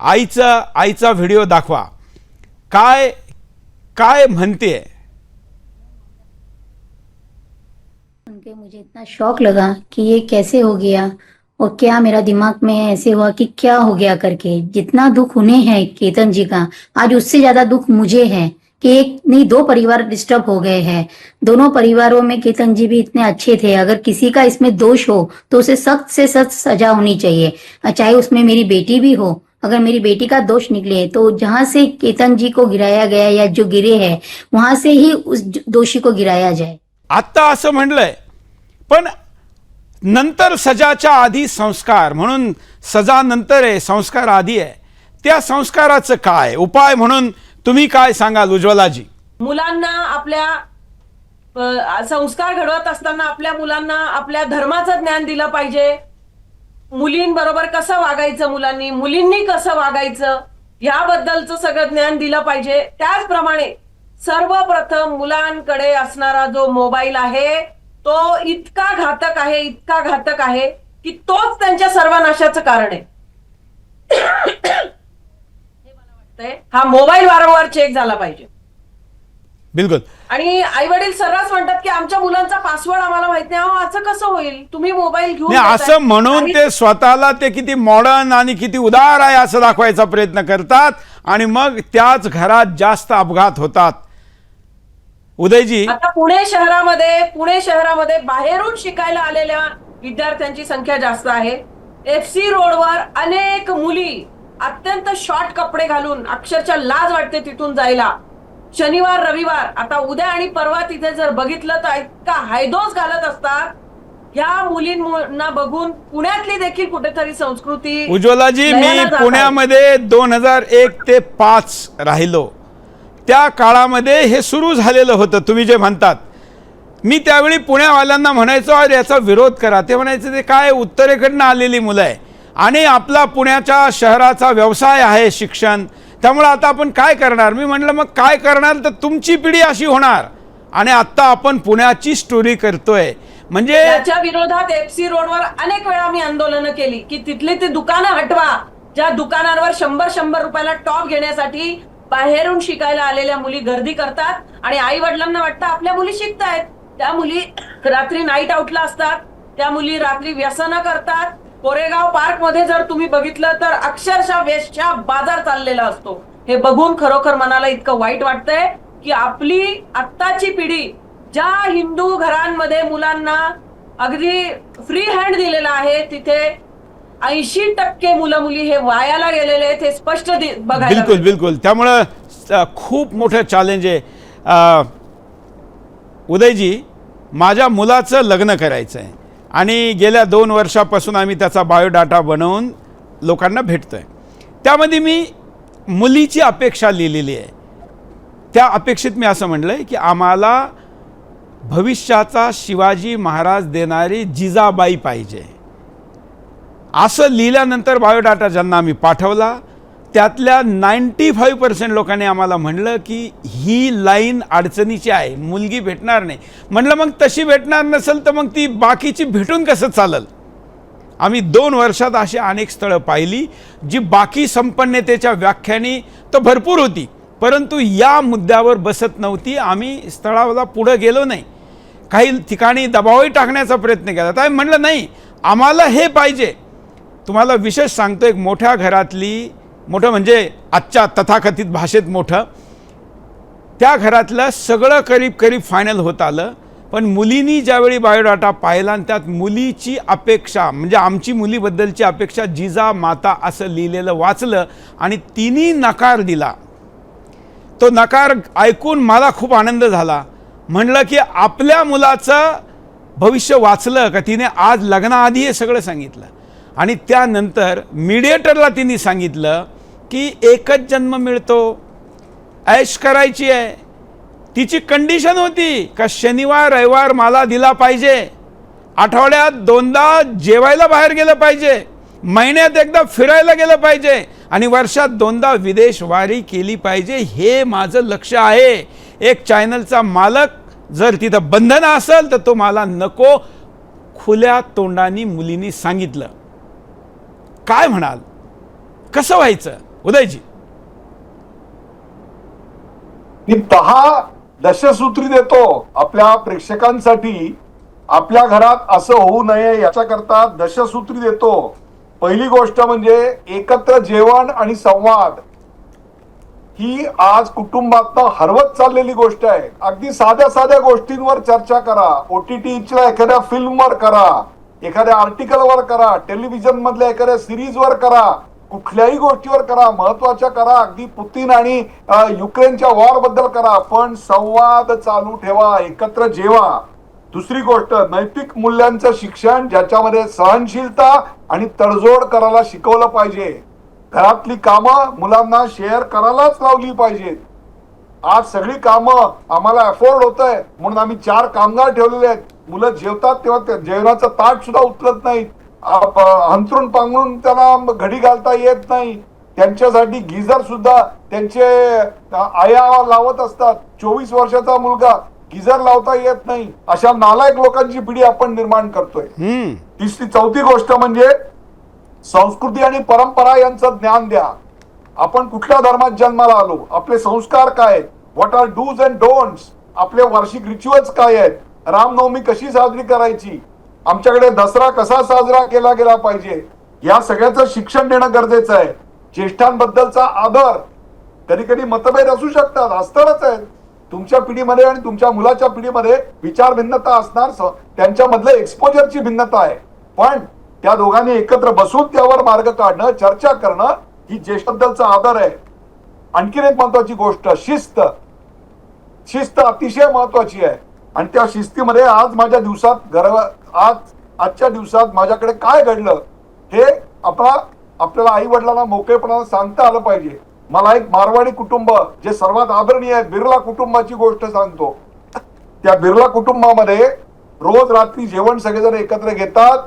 आईचा व्हिडिओ दाखवा, काय काय म्हणते. उनके मुझे इतना शौक लगा कि ये कैसे हो गया और क्या मेरा दिमाग में ऐसे हुआ कि क्या हो गया करके. जितना दुख उन्हें है केतन जी का, आज उससे ज्यादा दुख मुझे है कि एक नहीं 2 परिवार डिस्टर्ब हो गए हैं. दोनों परिवारों में केतन जी भी इतने अच्छे थे. अगर किसी का इसमें दोष हो तो उसे सख्त से सख्त सजा होनी चाहिए, चाहे उसमें मेरी बेटी भी हो. अगर मेरी बेटी का दोष निकले तो जहां से केतन जी को गिराया गया या जो गिरे हैं वहां से ही उस दोषी को गिराया जाए. आत्ता असं म्हणलंय, पण नंतर सजाच्या आधी संस्कार, म्हणून सजा नंतर आहे, संस्कार आधी आहे. त्या संस्काराचं काय उपाय म्हणून तुम्ही काय सांगाल उज्ज्वलाजी? मुलांना आपल्या संस्कार घडवत असताना आपल्या मुलांना आपल्या धर्माचं ज्ञान दिलं पाहिजे. मुलींबरोबर कसं वागायचं, मुलींनी कसं वागायचं याबद्दलचं सगळं ज्ञान दिलं पाहिजे. त्याचप्रमाणे सर्वप्रथम मुलांकडे असणारा जो मोबाईल आहे तो इतका घातक आहे की तोच त्यांच्या सर्वनाशाचं कारण आहे. हा मोबाईल वारंवार चेक झाला पाहिजे. बिलकुल. आणि आई वडील सर्रास म्हणतात की आमच्या मुलांचा पासवर्ड आम्हाला माहित नाही. असं कसं होईल, तुम्ही मोबाईल घेऊन असं म्हणून ते स्वतःला ते किती मॉडर्न आणि किती उदार आहे असं दाखवायचा प्रयत्न करतात आणि मग त्याच घरात जास्त अपघात होतात. उदयजी, आता पुणे शहरामध्ये बाहेरून शिकायला आलेल्या विद्यार्थ्यांची संख्या जास्त आहे. FC रोडवर अनेक मुली अत्यंत शॉर्ट कपडे घालून, अक्षरशः लाज वाटते तिथून जायला. शनिवार रविवार, आता उद्या आणि परवा तिथे जर बघितलं तर इतका हायदोस घालत असतात. ह्या मुलींना बघून पुण्यातली देखील कुठेतरी संस्कृती. उज्ज्वलाजी, मी पुण्यामध्ये 2001 ते 5 राहिलो. त्या काळामध्ये हे सुरू झालेलं होतं तुम्ही जे म्हणतात. मी त्यावेळी पुण्यावाल्यांना म्हणायचो अरे याचा विरोध करा. ते म्हणायचे ते काय उत्तरेकडनं आलेली मुलं आहे आणि आपला पुण्याच्या शहराचा व्यवसाय आहे शिक्षण, त्यामुळे आता आपण काय करणार. मी म्हणलं मग काय करणार, तर तुमची पिढी अशी होणार. आणि आता आपण पुण्याची स्टोरी करतोय. म्हणजे याच्या विरोधात FC रोडवर अनेक वेळा मी आंदोलनं केली की तिथली ती दुकानं हटवा, ज्या दुकानांवर 100 रुपयाला टॉप घेण्यासाठी बाहेरून शिकायला आलेल्या मुली गर्दी करतात आणि आई वडिलांना वाटतं आपल्या मुली शिकतायत. त्या मुली रात्री नाईट आउटला असतात, त्या मुली रात्री व्यसनं करतात. कोरेगाव पार्क मध्ये जर तुम्ही बघितलं तर अक्षरशः वेश्या बाजार चाललेला असतो. हे बघून खरोखर मनाला इतकं वाईट वाटतंय की आपली आत्ताची पिढी ज्या हिंदू घरांमध्ये मुलांना अगदी फ्री हँड दिलेला आहे. तिथे 80% मुलं मुली हे वायाला गेलेले आहेत, हे स्पष्ट बघायला बिलकुल मिळतं. बिलकुल. त्यामुळं खूप मोठं चॅलेंज आहे. उदयजी, माझ्या मुलाचं लग्न करायचं आहे आणि गेल्या 2 वर्षापासून आम्ही त्याचा बायोडाटा बनवून लोकांना भेटतो आहे. त्यामध्ये मी मुलीची अपेक्षा लिहिलेली आहे. त्या अपेक्षेत मी असं म्हटलं आहे की आम्हाला भविष्याचा शिवाजी महाराज देणारी जिजाबाई पाहिजे. असं लिहिल्यानंतर बायोडाटा ज्यांना आम्ही पाठवला त्यातल्या 95% लोकांनी आम्हाला म्हणलं की ही लाईन अडचणीची आहे, मुलगी भेटणार नाही. म्हणलं मग तशी भेटणार नसेल तर मग ती बाकीची भेटून कसं चालेल. आम्ही 2 वर्षात अशी अनेक स्थळं पाहिली जी बाकी संपन्नतेच्या व्याख्याने तर भरपूर होती, परंतु या मुद्द्यावर बसत नव्हती. आम्ही स्थळाला पुढं गेलो नाही. काही ठिकाणी दबावही टाकण्याचा प्रयत्न केला. तर म्हणलं नाही, आम्हाला हे पाहिजे. तुम्हाला विशेष सांगतो, एक मोठ्या घरातली, मोठं म्हणजे आजच्या तथाकथित भाषेत मोठं, त्या घरातलं सगळं करीब करीब फायनल होत आलं. पण मुलींनी ज्यावेळी बायोडाटा पाहिला आणि त्यात मुलीची अपेक्षा म्हणजे आमची मुलीबद्दलची अपेक्षा जिजा माता असं लिहिलेलं वाचलं आणि तिने नकार दिला. तो नकार ऐकून मला खूप आनंद झाला. म्हणलं की आपल्या मुलाचं भविष्य वाचलं का तिने आज लग्नाआधी हे सगळं सांगितलं. आणि त्यानंतर मीडिएटरला तिने सांगितलं की एकच जन्म मिळतो, ऐश करायची आहे. तिची कंडिशन होती का शनिवार रविवार मला दिला पाहिजे, आठवड्यात 2दा जेवायला बाहेर गेलं पाहिजे, महिन्यात एकदा फिरायला गेलं पाहिजे आणि वर्षात 2दा विदेशवारी केली पाहिजे. हे माझं लक्ष आहे. एक चॅनलचा मालक जर तिथं बंधन असेल तर तो मला नको, खुल्या तोंडानी मुलींनी सांगितलं. काय म्हणाल, कसं व्हायचं उदयजी? मी 10 दशसूत्री देतो आपल्या प्रेक्षकांसाठी. आपल्या घरात असं होऊ नये याच्याकरता दशसूत्री देतो. पहिली गोष्ट म्हणजे एकत्र जेवण आणि संवाद. ही आज कुटुंबात हरवत चाललेली गोष्ट आहे. अगदी साध्या साध्या गोष्टींवर चर्चा करा. OTTच्या एखाद्या फिल्मवर करा, एखाद्या आर्टिकलवर करा, टेलिव्हिजन मधल्या एखाद्या सिरीजवर करा, कुठल्याही गोष्टीवर करा, महत्वाच्या करा. अगदी पुतीन आणि युक्रेनच्या वॉर बद्दल करा, पण संवाद चालू ठेवा, एकत्र जेवा. दुसरी गोष्ट, नैतिक मूल्यांचं शिक्षण ज्याच्यामध्ये सहनशीलता आणि तडजोड करायला शिकवलं पाहिजे. घरातली कामं मुलांना शेअर करायलाच लावली पाहिजेत. आज सगळी कामं आम्हाला अफोर्ड होत आहे म्हणून आम्ही 4 कामगार ठेवलेले आहेत. मुलं जेवतात तेव्हा जेवणाचं ताट सुद्धा उचलत नाहीत. अंथरून पांघरून त्यांना घडी घालता येत नाही. त्यांच्यासाठी गिझर सुद्धा त्यांचे आया लावत असतात. 24 वर्षाचा मुलगा गिझर लावता येत नाही. अशा नालायक लोकांची पिढी आपण निर्माण करतोय. चौथी गोष्ट म्हणजे संस्कृती आणि परंपरा यांचं ज्ञान द्या. आपण कुठल्या धर्मात जन्माला आलो, आपले संस्कार काय आहेत, what are do's and don'ts, आपले वार्षिक रिच्युअल्स काय आहेत, रामनवमी कशी साजरी करायची, आमच्याकडे दसरा कसा साजरा केला गेला पाहिजे, या सगळ्याचं शिक्षण देणं गरजेचं आहे. ज्येष्ठांबद्दलचा आदर. कधी कधी मतभेद असू शकतात, असणारच आहेत. तुमच्या पिढीमध्ये आणि तुमच्या मुलाच्या पिढीमध्ये विचार भिन्नता असणार, त्यांच्यामधलं एक्सपोजरची भिन्नता आहे. पण त्या दोघांनी एकत्र बसून त्यावर मार्ग काढणं, चर्चा करणं ही ज्येष्ठांबद्दलचा आदर आहे. आणखीन एक महत्वाची गोष्ट, शिस्त. शिस्त अतिशय महत्वाची आहे आणि त्या शिस्तीमध्ये आज माझ्या दिवसात आजच्या दिवसात माझ्याकडे काय घडलं हे आपल्याला आई वडिलांना मोकळेपणाने सांगता आलं पाहिजे. मला एक मारवाडी कुटुंब जे सर्वात आदरणीय आहे, बिर्ला कुटुंबाची गोष्ट सांगतो. त्या बिर्ला कुटुंबामध्ये रोज रात्री जेवण सगळेजण एकत्र घेतात.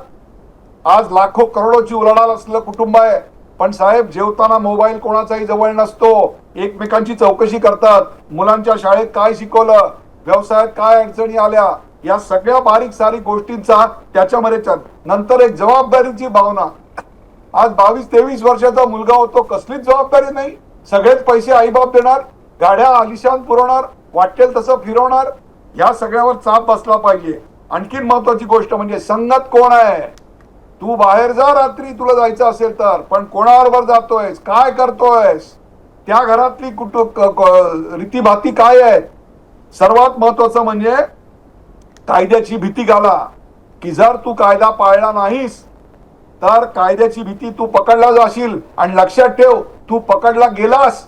आज लाखो करोडोची उलाढाल असलेलं कुटुंब आहे, पण साहेब जेवताना मोबाईल कोणाचाही जवळ नसतो. एकमेकांची चौकशी करतात, मुलांच्या शाळेत काय शिकवलं, व्यवसायात काय अडचणी आल्या, या सगळ्या बारीक सारीक गोष्टींचा त्याच्यामध्ये नंतर एक जबाबदारीची भावना. आज 22-23 वर्षाचा मुलगा होतो, कसलीच जबाबदारी नाही. सगळेच पैसे आईबाप देणार, गाड्या आलिशान पुरवणार, वाटेल तसं फिरवणार. या सगळ्यावर चाप बसला पाहिजे. आणखीन महत्वाची गोष्ट म्हणजे संगत कोण आहे. तू बाहेर जा रात्री तुला जायचं असेल तर, पण कोणाबरोबर जातोयस, काय करतोयस, त्या घरातली रीतीभाती काय आहेत. सर्वात महत्वाचं म्हणजे कायद्याची भीती घाला. की जर तू कायदा पाळला नाहीस तर कायद्याची भीती तू पकडला जाशील, आणि लक्षात ठेव तू पकडला गेलास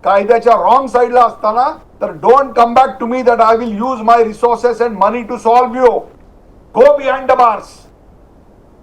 कायद्याच्या रॉंग साईडला असताना तर don't come back to me that I will use my resources and money to solve you. Go behind the bars.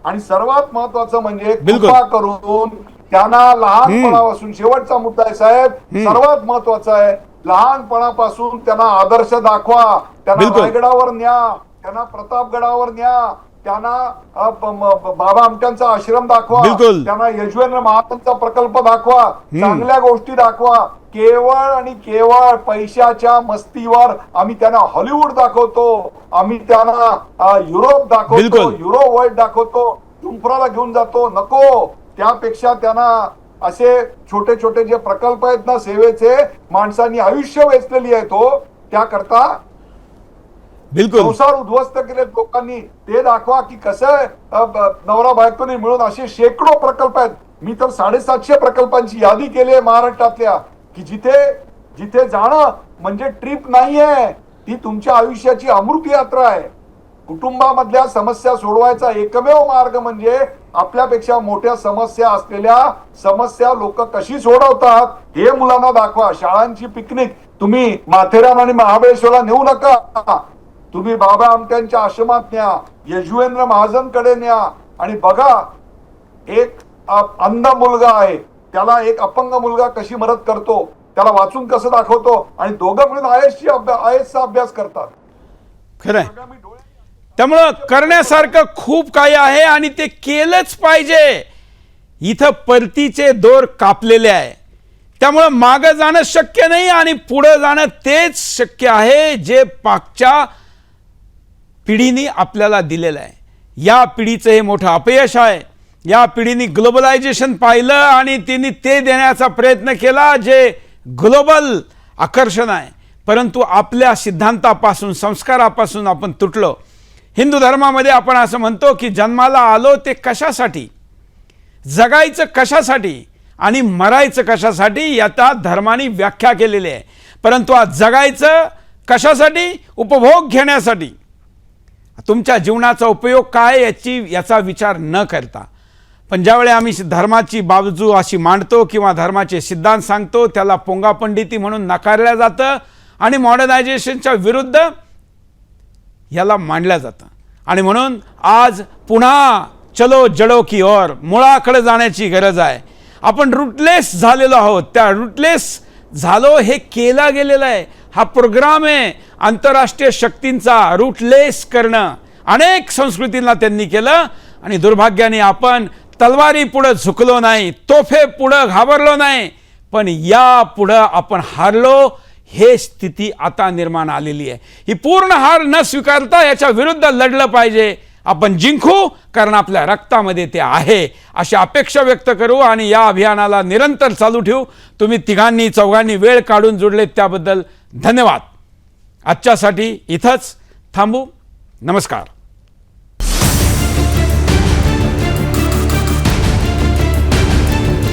आणि सर्वात महत्वाचं म्हणजे बिलकुल. कृपा करून त्यांना लहानपणापासून, शेवटचा मुद्दा आहे साहेब, सर्वात महत्वाचा आहे, लहानपणापासून त्यांना आदर्श दाखवा. त्यांना बिलकुल. रायगडावर न्या, त्यांना प्रतापगडावर न्या, त्यांना बाबा आमट्यांचा आश्रम दाखवा, बिलकुल. त्यांना यशवेंद्र महाराजांचा प्रकल्प दाखवा, चांगल्या गोष्टी दाखवा. केवळ आणि केवळ पैशाच्या मस्तीवर आम्ही त्यांना हॉलिवूड दाखवतो, आम्ही त्यांना युरोप दाखवतो, बिलकुल. युरो वर्ल्ड दाखवतो, जुंफराला घेऊन जातो. नको, त्यापेक्षा त्यांना असे छोटे छोटे जे प्रकल्प आहेत ना सेवेचे, माणसांनी आयुष्य वेचलेली आहे तो, त्याकरता बिलकुल संसार उद्ध्वस्त केले लोकांनी, ते दाखवा की कसं नवरा बायकोने मिळून असे शेकडो प्रकल्प आहेत. मी तर 750 प्रकल्पांची यादी केली आहे महाराष्ट्रातल्या, की जिथे जिथे जाणं म्हणजे ट्रिप नाहीये, ती तुमच्या आयुष्याची अमृत यात्रा आहे. कुटुंबामधल्या समस्या सोडवायचा एकमेव मार्ग म्हणजे आपल्यापेक्षा मोठ्या समस्या असलेल्या समस्या लोक कशी सोडवतात हे मुलांना दाखवा. शाळांची पिकनिक तुम्ही माथेरान आणि महाबळेश्वरला नेऊ नका, तुम्ही बाबा आमट्यांच्या आश्रमात न्या, यशवेंद्र महाजनकडे न्या, आणि बघा एक अंध मुलगा आहे, त्याला एक अपंग मुलगा कशी मदत करतो, त्याला वाचून कसं दाखवतो, आणि दोघं मिळून आयएसचा अभ्यास करतात. खरंय. त्यामुळं करण्यासारखं खूप काही आहे आणि ते केलंच पाहिजे. इथं परतीचे दोर कापलेले आहे, त्यामुळं मागं जाणं शक्य नाही आणि पुढं जाणं तेच शक्य आहे जे मागच्या पिढीने आपल्याला दिलेलं आहे. या पिढीचं हे मोठं अपयश आहे. या पिढीने ग्लोबलायझेशन पाहिलं आणि तिने ते देण्याचा प्रयत्न केला जे ग्लोबल आकर्षण आहे, परंतु आपल्या सिद्धांतापासून, संस्कारापासून आपण तुटलो. हिंदू धर्मामध्ये आपण असं म्हणतो की जन्माला आलो ते कशासाठी, जगायचं कशासाठी आणि मरायचं कशासाठी, याचा धर्माने व्याख्या केलेली आहे. परंतु आज जगायचं कशासाठी, उपभोग घेण्यासाठी. तुमच्या जीवनाचा उपयोग काय याचा विचार न करता, पण ज्यावेळी आम्ही धर्माची बाजू अशी मांडतो किंवा धर्माचे सिद्धांत सांगतो, त्याला पोंगापंडिती म्हणून नाकारलं जातं आणि मॉडर्नायझेशनच्या विरुद्ध याला मांडलं जातं. आणि म्हणून आज पुन्हा चलो जडो की ओर, मुळाकडे जाण्याची गरज आहे. आपण रूटलेस झालेलो आहोत, त्या रूटलेस झालो हे केला गेलेला आहे. हा प्रोग्राम आहे आंतरराष्ट्रीय शक्तींचा, रूटलेस करणं. अनेक संस्कृतींना त्यांनी केलं आणि दुर्भाग्याने आपण तलवारी पुढे झुकलो नाही, तोफे पुढे घाबरलो नाही, पण या पुढे आपण हारलो. हे स्थिती आता निर्माण आलेली आहे. ही पूर्ण हार न स्वीकारता याच्या विरुद्ध लढलं पाहिजे. आपण जिंकू, कारण आपल्या रक्तामध्ये ते आहे, अशी अपेक्षा व्यक्त करू आणि या अभियानाला निरंतर चालू ठेवू. तुम्ही तिघांनी चौघांनी वेळ काढून जोडले त्याबद्दल धन्यवाद. आजच्यासाठी इथंच थांबू. नमस्कार.